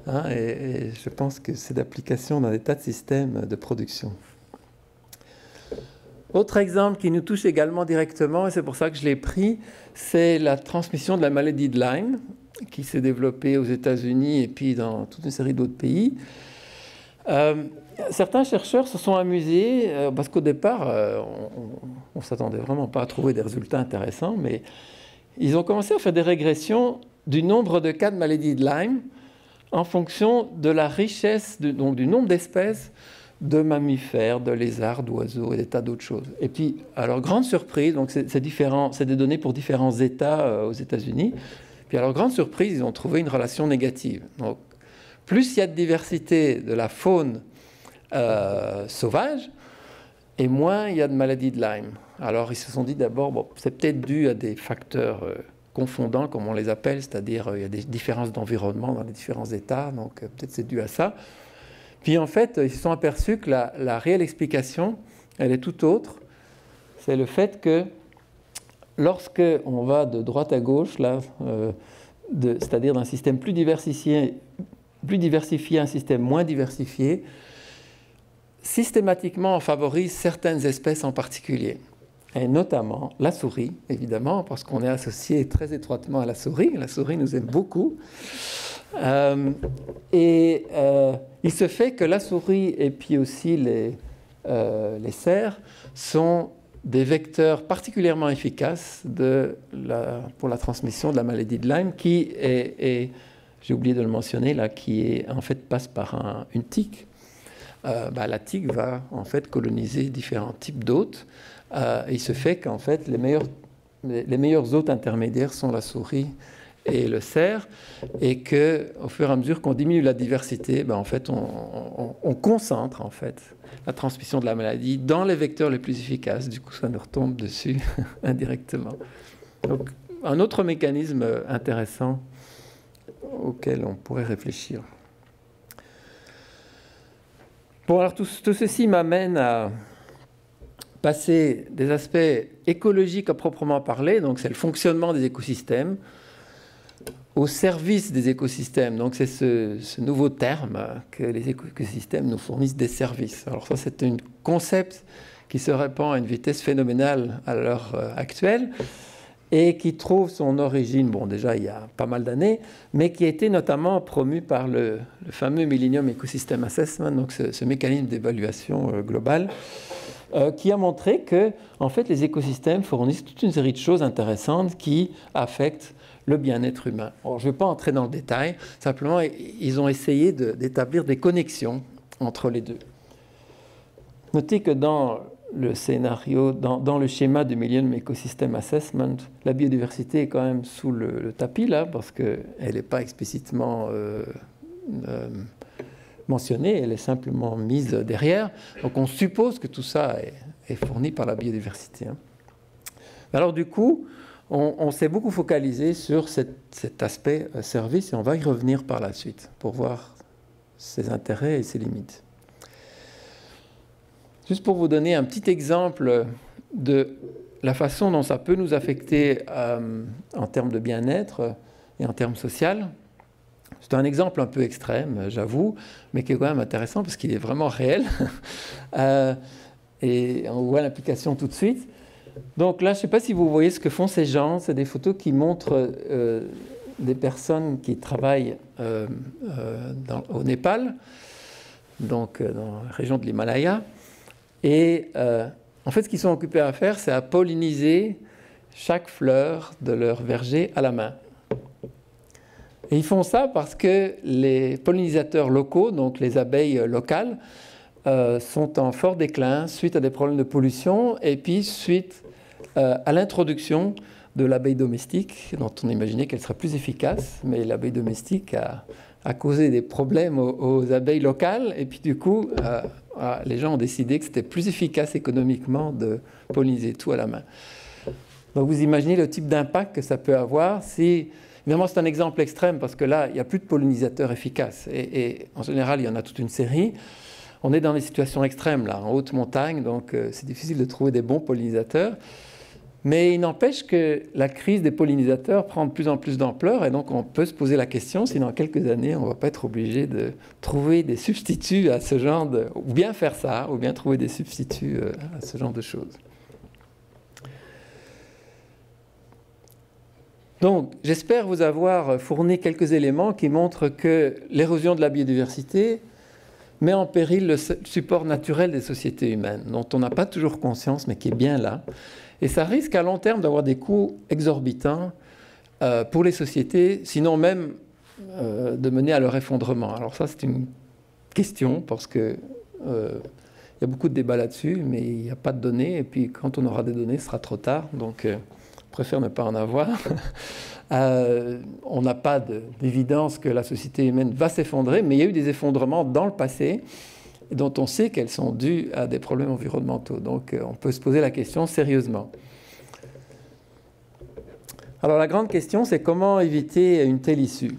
Hein, et je pense que c'est d'application dans des tas de systèmes de production. Autre exemple qui nous touche également directement, et c'est pour ça que je l'ai pris, c'est la transmission de la maladie de Lyme, qui s'est développée aux États-Unis et puis dans toute une série d'autres pays. Certains chercheurs se sont amusés, parce qu'au départ, on ne s'attendait vraiment pas à trouver des résultats intéressants, mais ils ont commencé à faire des régressions du nombre de cas de maladie de Lyme en fonction de la richesse, donc du nombre d'espèces de mammifères, de lézards, d'oiseaux et des tas d'autres choses. Et puis, alors, grande surprise, donc c'est des données pour différents États aux États-Unis. Puis, alors, grande surprise, ils ont trouvé une relation négative. Donc, plus il y a de diversité de la faune sauvage, et moins il y a de maladies de Lyme. Alors, ils se sont dit d'abord, bon, c'est peut-être dû à des facteurs confondants, comme on les appelle, c'est-à-dire il y a des différences d'environnement dans les différents États, donc peut-être c'est dû à ça. Puis en fait, ils se sont aperçus que la réelle explication, elle est tout autre. C'est le fait que lorsque on va de droite à gauche, là, c'est-à-dire d'un système plus diversifié à un système moins diversifié, systématiquement on favorise certaines espèces en particulier. Et notamment la souris, évidemment, parce qu'on est associé très étroitement à la souris. La souris nous aime beaucoup. Il se fait que la souris et puis aussi les cerfs sont des vecteurs particulièrement efficaces pour la transmission de la maladie de Lyme, qui est j'ai oublié de le mentionner là, qui en fait passe par une tique. La tique va en fait coloniser différents types d'hôtes. Il se fait qu'en fait les meilleurs hôtes intermédiaires sont la souris et le cerf, et qu'au fur et à mesure qu'on diminue la diversité, en fait, on concentre en fait la transmission de la maladie dans les vecteurs les plus efficaces. Du coup, ça nous retombe dessus indirectement. Donc, un autre mécanisme intéressant auquel on pourrait réfléchir. Bon, alors tout ceci m'amène à passer des aspects écologiques à proprement parler, donc c'est le fonctionnement des écosystèmes, au service des écosystèmes. Donc c'est ce nouveau terme que les écosystèmes nous fournissent des services. Alors ça, c'est un concept qui se répand à une vitesse phénoménale à l'heure actuelle et qui trouve son origine, bon déjà il y a pas mal d'années, mais qui a été notamment promu par le fameux Millennium Ecosystem Assessment, donc ce mécanisme d'évaluation globale, qui a montré que en fait, les écosystèmes fournissent toute une série de choses intéressantes qui affectent le bien-être humain. Alors, je ne vais pas entrer dans le détail, simplement ils ont essayé d'établir des connexions entre les deux. Notez que dans le scénario, dans le schéma du Millennium Ecosystem Assessment, la biodiversité est quand même sous le tapis là, parce qu'elle n'est pas explicitement mentionnée, elle est simplement mise derrière. Donc on suppose que tout ça est fourni par la biodiversité. Alors du coup, on s'est beaucoup focalisé sur cet aspect service, et on va y revenir par la suite pour voir ses intérêts et ses limites. Juste pour vous donner un petit exemple de la façon dont ça peut nous affecter en termes de bien-être et en termes social. C'est un exemple un peu extrême, j'avoue, mais qui est quand même intéressant parce qu'il est vraiment réel. Et on voit l'application tout de suite. Donc là, je ne sais pas si vous voyez ce que font ces gens. C'est des photos qui montrent des personnes qui travaillent au Népal, donc dans la région de l'Himalaya. Et en fait, ce qu'ils sont occupés à faire, c'est à polliniser chaque fleur de leur verger à la main. Et ils font ça parce que les pollinisateurs locaux, donc les abeilles locales, sont en fort déclin suite à des problèmes de pollution et puis suite à l'introduction de l'abeille domestique, dont on imaginait qu'elle serait plus efficace, mais l'abeille domestique a causé des problèmes aux abeilles locales, et puis du coup, les gens ont décidé que c'était plus efficace économiquement de polliniser tout à la main. Donc vous imaginez le type d'impact que ça peut avoir si Évidemment, c'est un exemple extrême parce que là, il n'y a plus de pollinisateurs efficaces. Et en général, il y en a toute une série. On est dans des situations extrêmes, là, en haute montagne, donc c'est difficile de trouver des bons pollinisateurs. Mais il n'empêche que la crise des pollinisateurs prend de plus en plus d'ampleur et donc on peut se poser la question si dans quelques années, on ne va pas être obligé de trouver des substituts à ce genre de... ou bien faire ça, ou bien trouver des substituts à ce genre de choses. Donc, j'espère vous avoir fourni quelques éléments qui montrent que l'érosion de la biodiversité met en péril le support naturel des sociétés humaines, dont on n'a pas toujours conscience, mais qui est bien là. Et ça risque à long terme d'avoir des coûts exorbitants pour les sociétés, sinon même de mener à leur effondrement. Alors ça, c'est une question, parce qu'il y a beaucoup de débats là-dessus, mais il n'y a pas de données, et puis quand on aura des données, ce sera trop tard, donc je préfère ne pas en avoir. On n'a pas d'évidence que la société humaine va s'effondrer, mais il y a eu des effondrements dans le passé, dont on sait qu'elles sont dues à des problèmes environnementaux. Donc on peut se poser la question sérieusement. Alors la grande question, c'est comment éviter une telle issue?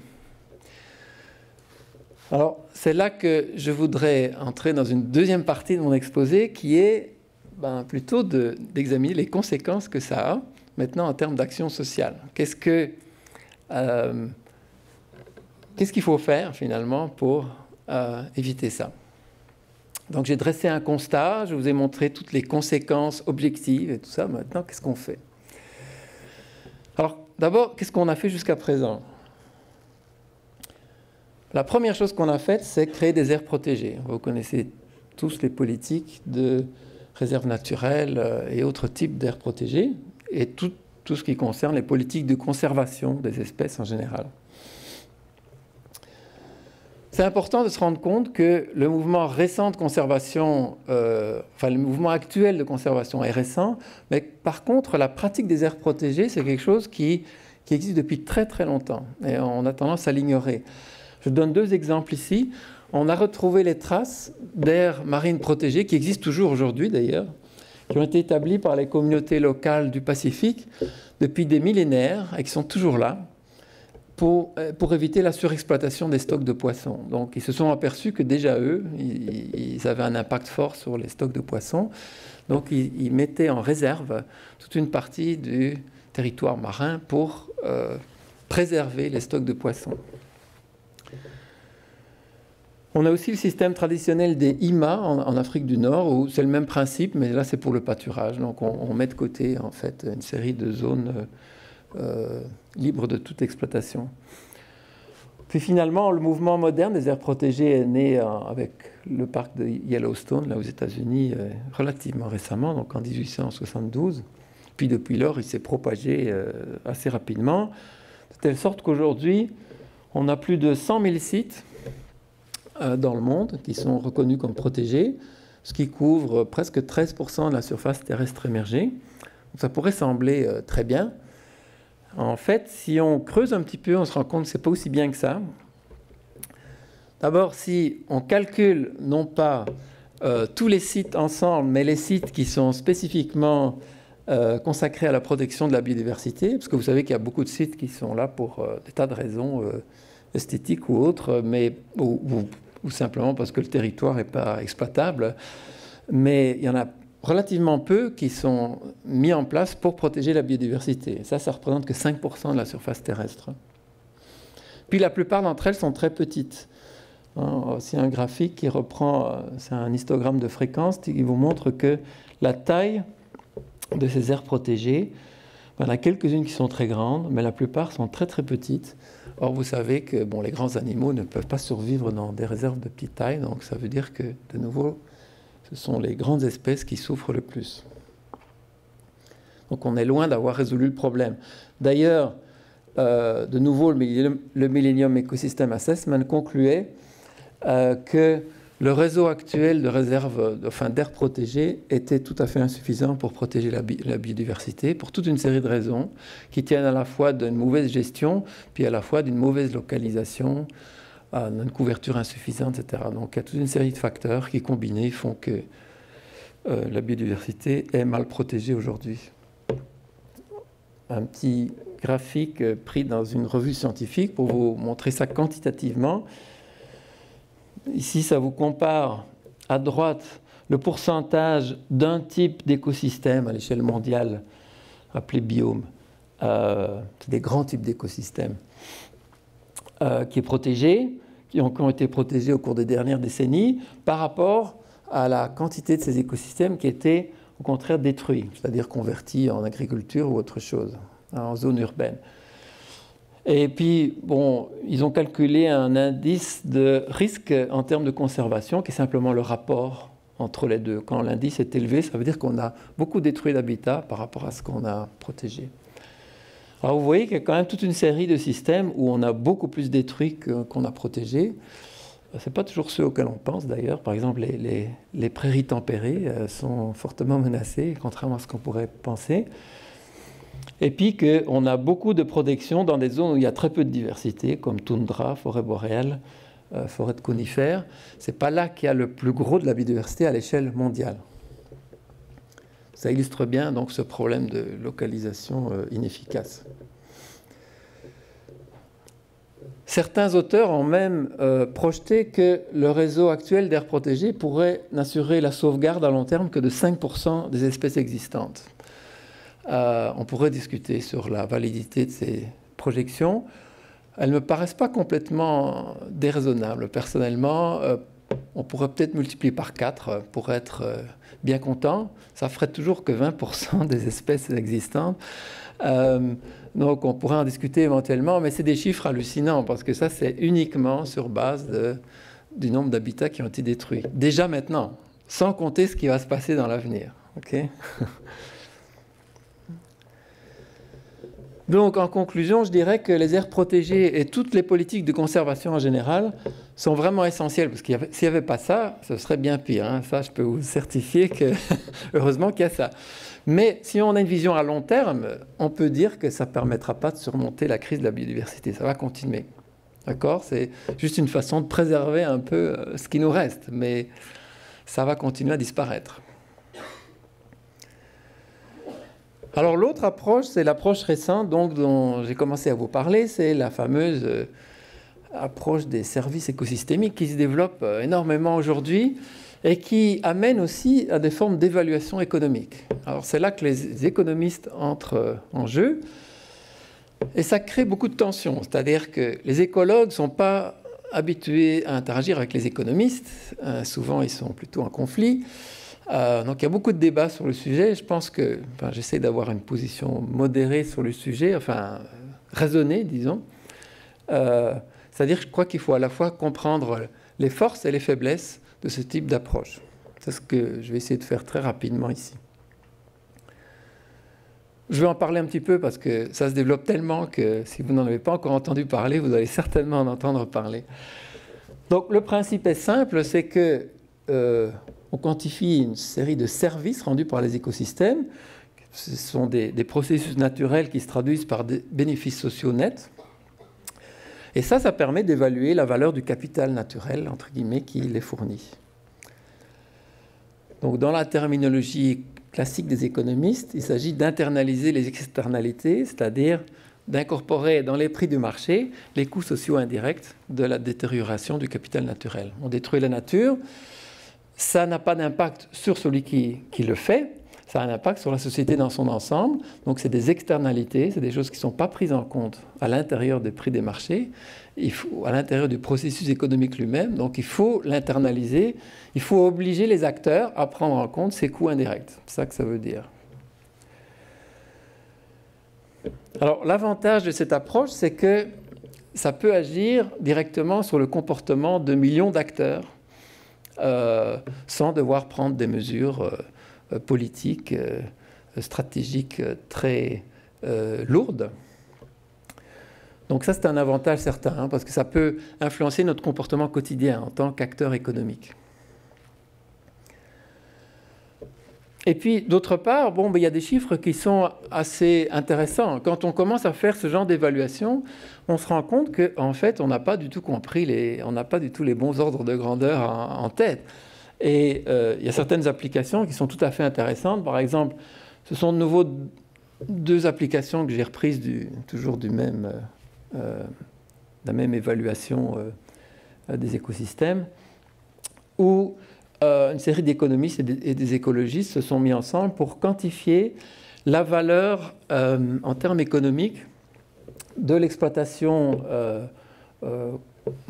Alors c'est là que je voudrais entrer dans une deuxième partie de mon exposé, qui est plutôt d'examiner les conséquences que ça a maintenant en termes d'action sociale. Qu'est-ce qu'il faut faire finalement pour éviter ça? Donc j'ai dressé un constat, je vous ai montré toutes les conséquences objectives et tout ça. Maintenant, qu'est-ce qu'on fait? Alors d'abord, qu'est-ce qu'on a fait jusqu'à présent? La première chose qu'on a faite, c'est créer des aires protégées. Vous connaissez tous les politiques de réserves naturelles et autres types d'aires protégées, et tout ce qui concerne les politiques de conservation des espèces en général. C'est important de se rendre compte que le mouvement récent de conservation, le mouvement actuel de conservation est récent, mais par contre, la pratique des aires protégées, c'est quelque chose qui existe depuis très très longtemps, et on a tendance à l'ignorer. Je donne deux exemples ici. On a retrouvé les traces d'aires marines protégées, qui existent toujours aujourd'hui d'ailleurs, qui ont été établies par les communautés locales du Pacifique depuis des millénaires et qui sont toujours là pour éviter la surexploitation des stocks de poissons. Donc ils se sont aperçus que déjà eux, ils avaient un impact fort sur les stocks de poissons. Donc ils mettaient en réserve toute une partie du territoire marin pour préserver les stocks de poissons. On a aussi le système traditionnel des IMA en Afrique du Nord, où c'est le même principe, mais là c'est pour le pâturage. Donc on met de côté en fait une série de zones libres de toute exploitation. Puis finalement, le mouvement moderne des aires protégées est né avec le parc de Yellowstone, là aux États-Unis, relativement récemment, donc en 1872. Puis depuis lors, il s'est propagé assez rapidement, de telle sorte qu'aujourd'hui, on a plus de 100 000 sites dans le monde qui sont reconnus comme protégés, ce qui couvre presque 13% de la surface terrestre émergée. Donc ça pourrait sembler très bien. En fait, si on creuse un petit peu, on se rend compte que ce n'est pas aussi bien que ça. D'abord, si on calcule non pas tous les sites ensemble, mais les sites qui sont spécifiquement consacrés à la protection de la biodiversité, parce que vous savez qu'il y a beaucoup de sites qui sont là pour des tas de raisons esthétiques ou autres, mais ou simplement parce que le territoire n'est pas exploitable. Mais il y en a relativement peu qui sont mis en place pour protéger la biodiversité. Et ça représente que 5% de la surface terrestre. Puis la plupart d'entre elles sont très petites. C'est un graphique qui reprend, c'est un histogramme de fréquence qui vous montre que la taille de ces aires protégées, il y en a quelques-unes qui sont très grandes, mais la plupart sont très très petites. Or, vous savez que les grands animaux ne peuvent pas survivre dans des réserves de petite taille, donc ça veut dire que, de nouveau, ce sont les grandes espèces qui souffrent le plus. Donc on est loin d'avoir résolu le problème. D'ailleurs, de nouveau, le Millennium Ecosystem Assessment concluait que le réseau actuel de réserves, d'aires protégées, était tout à fait insuffisant pour protéger la biodiversité, pour toute une série de raisons qui tiennent à la fois d'une mauvaise gestion, puis à la fois d'une mauvaise localisation, d'une couverture insuffisante, etc. Donc il y a toute une série de facteurs qui, combinés, font que la biodiversité est mal protégée aujourd'hui. Un petit graphique pris dans une revue scientifique pour vous montrer ça quantitativement. Ici, ça vous compare à droite le pourcentage d'un type d'écosystème à l'échelle mondiale, appelé biome. C'est des grands types d'écosystèmes qui est protégé, qui ont été protégés au cours des dernières décennies par rapport à la quantité de ces écosystèmes qui étaient au contraire détruits, c'est-à-dire convertis en agriculture ou autre chose, en zone urbaine. Et puis, bon, ils ont calculé un indice de risque en termes de conservation, qui est simplement le rapport entre les deux. Quand l'indice est élevé, ça veut dire qu'on a beaucoup détruit d'habitat par rapport à ce qu'on a protégé. Alors vous voyez qu'il y a quand même toute une série de systèmes où on a beaucoup plus détruit qu'on a protégé. Ce n'est pas toujours ceux auxquels on pense d'ailleurs. Par exemple, les prairies tempérées sont fortement menacées, contrairement à ce qu'on pourrait penser. Et puis qu'on a beaucoup de protection dans des zones où il y a très peu de diversité, comme toundra, forêt boréale, forêt de conifères. Ce n'est pas là qu'il y a le plus gros de la biodiversité à l'échelle mondiale. Ça illustre bien donc ce problème de localisation inefficace. Certains auteurs ont même projeté que le réseau actuel d'aires protégées pourrait n'assurer la sauvegarde à long terme que de 5% des espèces existantes. On pourrait discuter sur la validité de ces projections. Elles ne me paraissent pas complètement déraisonnables. Personnellement, on pourrait peut-être multiplier par 4 pour être bien content. Ça ferait toujours que 20% des espèces existantes. Donc on pourrait en discuter éventuellement, mais c'est des chiffres hallucinants parce que ça, c'est uniquement sur base du nombre d'habitats qui ont été détruits. Déjà maintenant, sans compter ce qui va se passer dans l'avenir. Okay. Donc, en conclusion, je dirais que les aires protégées et toutes les politiques de conservation en général sont vraiment essentielles, parce que s'il n'y avait pas ça, ce serait bien pire. Hein. Ça, je peux vous certifier que, heureusement qu'il y a ça. Mais si on a une vision à long terme, on peut dire que ça ne permettra pas de surmonter la crise de la biodiversité. Ça va continuer. D'accord ? C'est juste une façon de préserver un peu ce qui nous reste, mais ça va continuer à disparaître. Alors l'autre approche, c'est l'approche récente donc, dont j'ai commencé à vous parler, c'est la fameuse approche des services écosystémiques qui se développe énormément aujourd'hui et qui amène aussi à des formes d'évaluation économique. Alors c'est là que les économistes entrent en jeu et ça crée beaucoup de tensions, c'est-à-dire que les écologues ne sont pas habitués à interagir avec les économistes, souvent ils sont plutôt en conflit. Donc il y a beaucoup de débats sur le sujet. Je pense que j'essaie d'avoir une position modérée sur le sujet, enfin raisonnée, disons. C'est-à-dire que je crois qu'il faut à la fois comprendre les forces et les faiblesses de ce type d'approche. C'est ce que je vais essayer de faire très rapidement ici. Je vais en parler un petit peu parce que ça se développe tellement que si vous n'en avez pas encore entendu parler, vous allez certainement en entendre parler. Donc le principe est simple, c'est que on quantifie une série de services rendus par les écosystèmes. Ce sont des processus naturels qui se traduisent par des bénéfices sociaux nets. Et ça permet d'évaluer la valeur du capital naturel, entre guillemets, qui les fournit. Donc, dans la terminologie classique des économistes, il s'agit d'internaliser les externalités, c'est-à-dire d'incorporer dans les prix du marché les coûts sociaux indirects de la détérioration du capital naturel. On détruit la nature. Ça n'a pas d'impact sur celui qui le fait, ça a un impact sur la société dans son ensemble. Donc c'est des externalités, c'est des choses qui ne sont pas prises en compte à l'intérieur des prix des marchés, à l'intérieur du processus économique lui-même. Donc il faut l'internaliser, il faut obliger les acteurs à prendre en compte ces coûts indirects. C'est ça que ça veut dire. Alors l'avantage de cette approche, c'est que ça peut agir directement sur le comportement de millions d'acteurs, sans devoir prendre des mesures politiques, stratégiques très lourdes. Donc ça, c'est un avantage certain, hein, parce que ça peut influencer notre comportement quotidien en tant qu'acteur économique. Et puis, d'autre part, il y a des chiffres qui sont assez intéressants. Quand on commence à faire ce genre d'évaluation, on se rend compte qu'en fait, on n'a pas du tout compris, on n'a pas du tout les bons ordres de grandeur en tête. Et il y a certaines applications qui sont tout à fait intéressantes. Par exemple, ce sont de nouveau deux applications que j'ai reprises toujours de la même évaluation des écosystèmes, où une série d'économistes et des écologistes se sont mis ensemble pour quantifier la valeur en termes économiques de l'exploitation,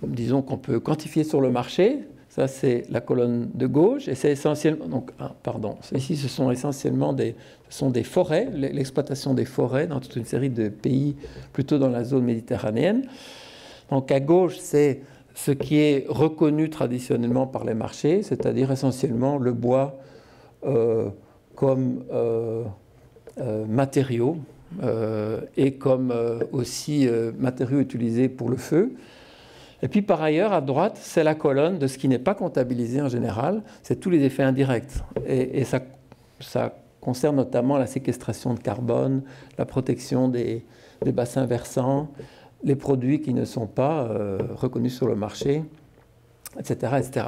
disons qu'on peut quantifier sur le marché. Ça, c'est la colonne de gauche, et c'est essentiellement, donc, pardon, ici, ce sont essentiellement des forêts, l'exploitation des forêts dans toute une série de pays, plutôt dans la zone méditerranéenne. Donc, à gauche, c'est ce qui est reconnu traditionnellement par les marchés, c'est-à-dire essentiellement le bois comme matériau et comme aussi matériau utilisé pour le feu. Et puis par ailleurs, à droite, c'est la colonne de ce qui n'est pas comptabilisé en général, c'est tous les effets indirects. Et ça concerne notamment la séquestration de carbone, la protection des bassins versants, les produits qui ne sont pas reconnus sur le marché, etc., etc.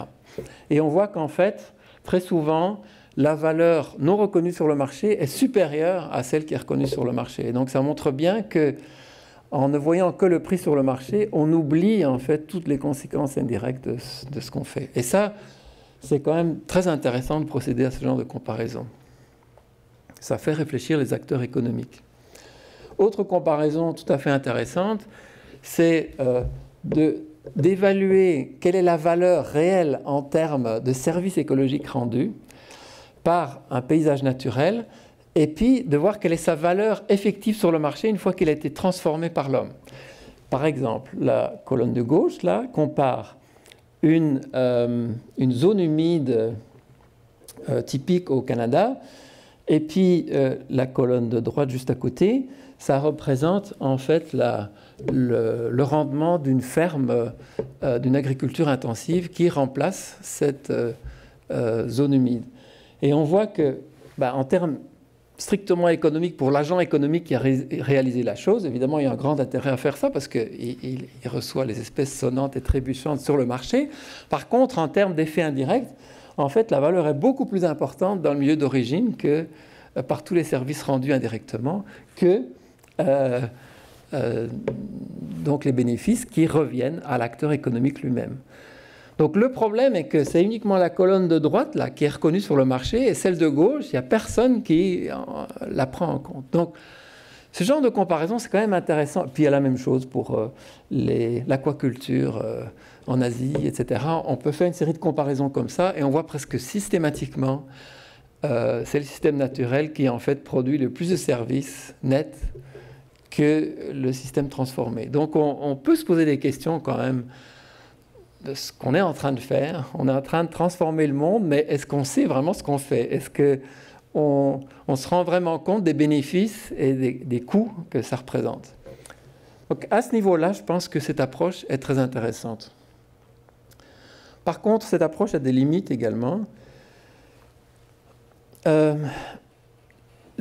Et on voit qu'en fait, très souvent, la valeur non reconnue sur le marché est supérieure à celle qui est reconnue sur le marché. Et donc ça montre bien que en ne voyant que le prix sur le marché, on oublie en fait toutes les conséquences indirectes de ce qu'on fait. Et ça, c'est quand même très intéressant de procéder à ce genre de comparaison. Ça fait réfléchir les acteurs économiques. Autre comparaison tout à fait intéressante, c'est d'évaluer quelle est la valeur réelle en termes de services écologiques rendus par un paysage naturel, et puis de voir quelle est sa valeur effective sur le marché une fois qu'il a été transformé par l'homme. Par exemple, la colonne de gauche, là, compare une zone humide typique au Canada, et puis la colonne de droite juste à côté, ça représente en fait le rendement d'une ferme, d'une agriculture intensive qui remplace cette zone humide. Et on voit que, en termes strictement économique, pour l'agent économique qui a réalisé la chose, évidemment, il y a un grand intérêt à faire ça parce qu'il reçoit les espèces sonnantes et trébuchantes sur le marché. Par contre, en termes d'effet indirect, en fait, la valeur est beaucoup plus importante dans le milieu d'origine que par tous les services rendus indirectement, que donc les bénéfices qui reviennent à l'acteur économique lui-même. Donc le problème est que c'est uniquement la colonne de droite là, qui est reconnue sur le marché, et celle de gauche, il n'y a personne qui la prend en compte. Donc ce genre de comparaison, c'est quand même intéressant. Puis il y a la même chose pour l'aquaculture en Asie, etc. On peut faire une série de comparaisons comme ça, et on voit presque systématiquement, c'est le système naturel qui en fait produit le plus de services nets que le système transformé. Donc on peut se poser des questions quand même de ce qu'on est en train de faire. On est en train de transformer le monde, mais est-ce qu'on sait vraiment ce qu'on fait? Est-ce qu'on se rend vraiment compte des bénéfices et des coûts que ça représente? Donc à ce niveau-là, je pense que cette approche est très intéressante. Par contre, cette approche a des limites également. Le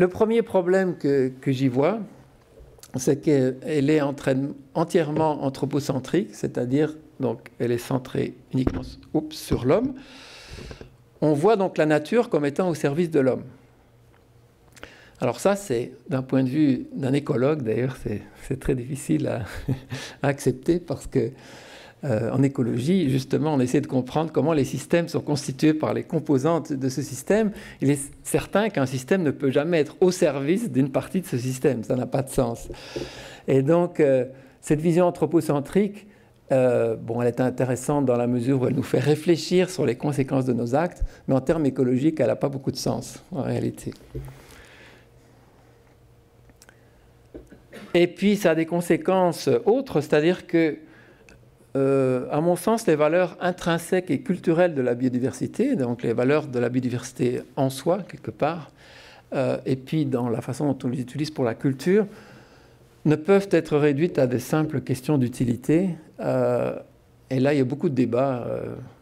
premier problème que j'y vois, c'est qu'elle est entièrement anthropocentrique, c'est-à-dire donc elle est centrée uniquement sur l'homme. On voit donc la nature comme étant au service de l'homme. Alors ça, c'est d'un point de vue d'un écologue, d'ailleurs, c'est très difficile à accepter parce que en écologie, justement, on essaie de comprendre comment les systèmes sont constitués par les composantes de ce système. Il est certain qu'un système ne peut jamais être au service d'une partie de ce système. Ça n'a pas de sens. Et donc, cette vision anthropocentrique, elle est intéressante dans la mesure où elle nous fait réfléchir sur les conséquences de nos actes, mais en termes écologiques, elle n'a pas beaucoup de sens, en réalité. Et puis, ça a des conséquences autres, c'est-à-dire que à mon sens, les valeurs intrinsèques et culturelles de la biodiversité, donc les valeurs de la biodiversité en soi, quelque part, et puis dans la façon dont on les utilise pour la culture, ne peuvent être réduites à des simples questions d'utilité. Et là, il y a beaucoup de débats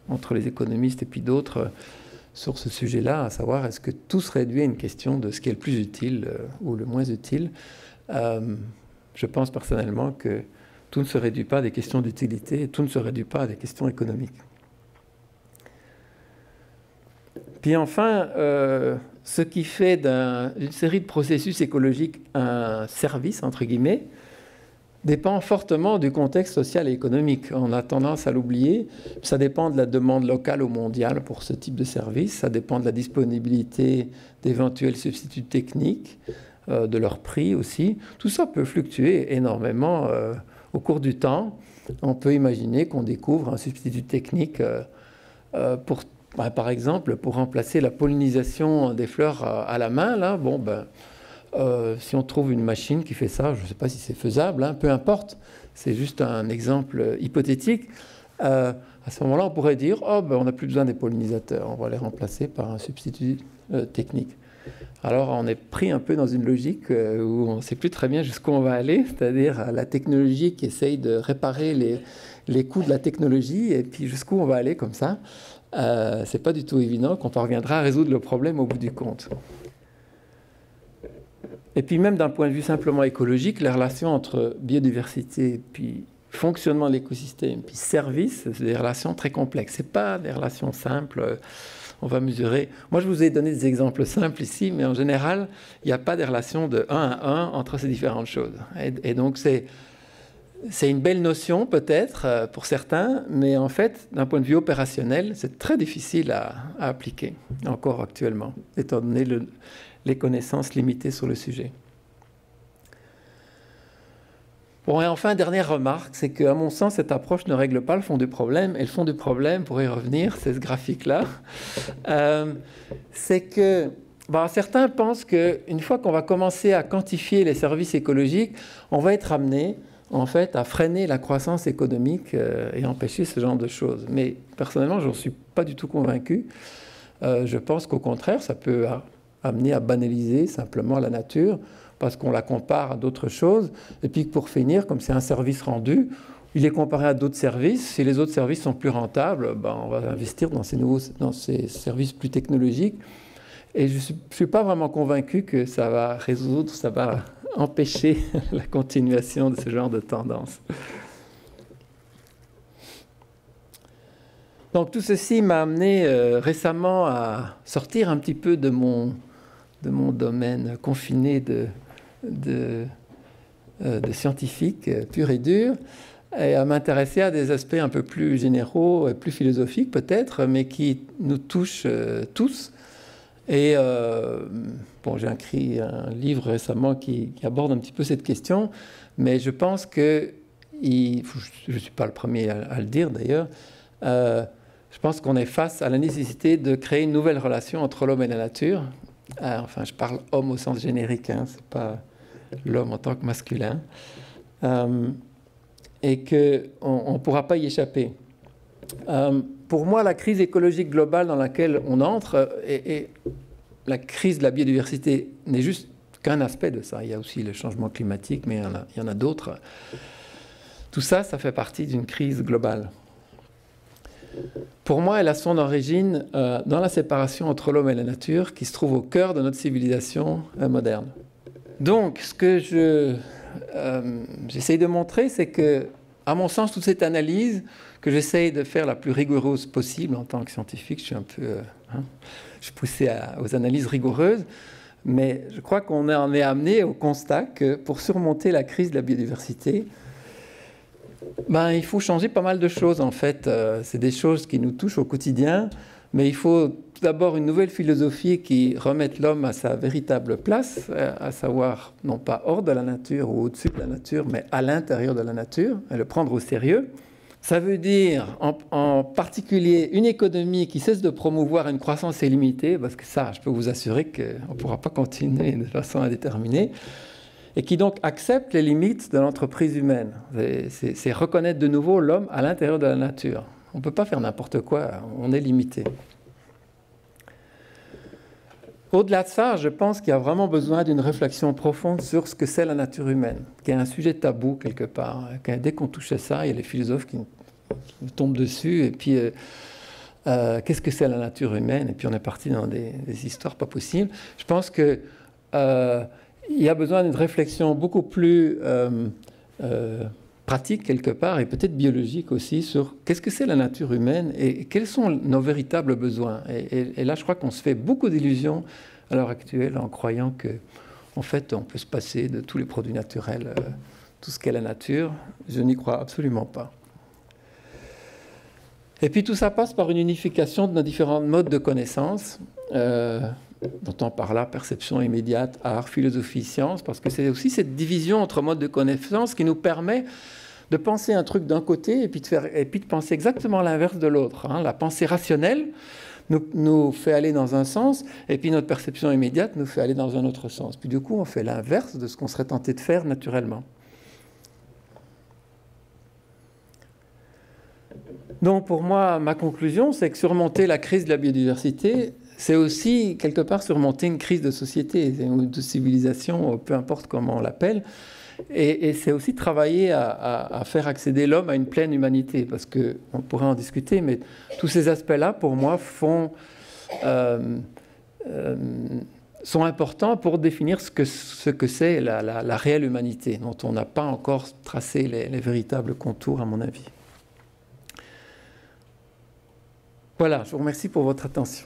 entre les économistes et puis d'autres sur ce sujet-là, à savoir est-ce que tout se réduit à une question de ce qui est le plus utile ou le moins utile. Je pense personnellement que tout ne se réduit pas à des questions d'utilité, et tout ne se réduit pas à des questions économiques. Puis enfin, ce qui fait d'une série de processus écologiques un service, entre guillemets, dépend fortement du contexte social et économique. On a tendance à l'oublier. Ça dépend de la demande locale ou mondiale pour ce type de service. Ça dépend de la disponibilité d'éventuels substituts techniques, de leur prix aussi. Tout ça peut fluctuer énormément au cours du temps. On peut imaginer qu'on découvre un substitut technique par exemple, pour remplacer la pollinisation des fleurs à la main, là, si on trouve une machine qui fait ça, je ne sais pas si c'est faisable, hein, peu importe, c'est juste un exemple hypothétique. À ce moment-là, on pourrait dire, on n'a plus besoin des pollinisateurs, on va les remplacer par un substitut technique. Alors, on est pris un peu dans une logique où on ne sait plus très bien jusqu'où on va aller, c'est-à-dire la technologie qui essaye de réparer les coûts de la technologie, et puis jusqu'où on va aller comme ça. C'est pas du tout évident qu'on parviendra à résoudre le problème au bout du compte. Et puis même d'un point de vue simplement écologique, les relations entre biodiversité, puis fonctionnement de l'écosystème, puis service, c'est des relations très complexes. C'est pas des relations simples. On va mesurer. Moi, je vous ai donné des exemples simples ici, mais en général, il n'y a pas des relations de 1 à 1 entre ces différentes choses. Et donc, c'est une belle notion peut-être pour certains, mais en fait, d'un point de vue opérationnel, c'est très difficile à appliquer, encore actuellement, étant donné les connaissances limitées sur le sujet. Bon, et enfin, dernière remarque, c'est qu'à mon sens, cette approche ne règle pas le fond du problème. Et le fond du problème, pour y revenir, c'est ce graphique-là. C'est que certains pensent qu'une fois qu'on va commencer à quantifier les services écologiques, on va être amené en fait, à freiner la croissance économique et empêcher ce genre de choses. Mais personnellement, je n'en suis pas du tout convaincu. Je pense qu'au contraire, ça peut amener à banaliser simplement la nature parce qu'on la compare à d'autres choses. Et puis pour finir, comme c'est un service rendu, il est comparé à d'autres services. Si les autres services sont plus rentables, on va investir dans ces services plus technologiques. Et je ne suis pas vraiment convaincu que ça va résoudre, ça va empêcher la continuation de ce genre de tendance. Donc tout ceci m'a amené récemment à sortir un petit peu de mon domaine confiné de scientifique pur et dur, et à m'intéresser à des aspects un peu plus généraux et plus philosophiques peut-être, mais qui nous touchent tous. Et j'ai écrit un livre récemment qui aborde un petit peu cette question, mais je pense que, je ne suis pas le premier à le dire d'ailleurs, je pense qu'on est face à la nécessité de créer une nouvelle relation entre l'homme et la nature. Enfin, je parle homme au sens générique, hein, ce n'est pas l'homme en tant que masculin. Et qu'on ne pourra pas y échapper. Pour moi, la crise écologique globale dans laquelle on entre, et la crise de la biodiversité n'est juste qu'un aspect de ça. Il y a aussi le changement climatique, mais il y en a d'autres. Tout ça, ça fait partie d'une crise globale. Pour moi, elle a son origine dans la séparation entre l'homme et la nature qui se trouve au cœur de notre civilisation moderne. Donc, ce que j'essaye de montrer, c'est que, à mon sens, toute cette analyse que j'essaye de faire la plus rigoureuse possible en tant que scientifique, je suis un peu... je suis poussé aux analyses rigoureuses, mais je crois qu'on en est amené au constat que pour surmonter la crise de la biodiversité, il faut changer pas mal de choses en fait. C'est des choses qui nous touchent au quotidien, mais il faut tout d'abord une nouvelle philosophie qui remette l'homme à sa véritable place, à savoir non pas hors de la nature ou au-dessus de la nature, mais à l'intérieur de la nature, et le prendre au sérieux. Ça veut dire en particulier une économie qui cesse de promouvoir une croissance illimitée, parce que ça, je peux vous assurer qu'on ne pourra pas continuer de façon indéterminée, et qui donc accepte les limites de l'entreprise humaine. C'est reconnaître de nouveau l'homme à l'intérieur de la nature. On ne peut pas faire n'importe quoi, on est limité. Au-delà de ça, je pense qu'il y a vraiment besoin d'une réflexion profonde sur ce que c'est la nature humaine, qui est un sujet tabou quelque part. Dès qu'on touche à ça, il y a les philosophes qui nous tombent dessus, et puis qu'est-ce que c'est la nature humaine? Et puis on est parti dans des histoires pas possibles. Je pense qu'il y a besoin d'une réflexion beaucoup plus pratique quelque part et peut-être biologique aussi sur qu'est-ce que c'est la nature humaine et quels sont nos véritables besoins. Et là, je crois qu'on se fait beaucoup d'illusions à l'heure actuelle en croyant que, en fait, on peut se passer de tous les produits naturels, tout ce qu'est la nature. Je n'y crois absolument pas. Et puis tout ça passe par une unification de nos différents modes de connaissance, dont on parle là, perception immédiate, art, philosophie, science, parce que c'est aussi cette division entre modes de connaissance qui nous permet de penser un truc d'un côté et puis de penser exactement l'inverse de l'autre. Hein. La pensée rationnelle nous fait aller dans un sens, et puis notre perception immédiate nous fait aller dans un autre sens. Puis du coup, on fait l'inverse de ce qu'on serait tenté de faire naturellement. Donc pour moi, ma conclusion, c'est que surmonter la crise de la biodiversité, c'est aussi quelque part surmonter une crise de société ou de civilisation, peu importe comment on l'appelle, et c'est aussi travailler à faire accéder l'homme à une pleine humanité, parce qu'on pourrait en discuter, mais tous ces aspects-là, pour moi, sont importants pour définir ce que c'est la réelle humanité, dont on n'a pas encore tracé les véritables contours, à mon avis. Voilà, je vous remercie pour votre attention.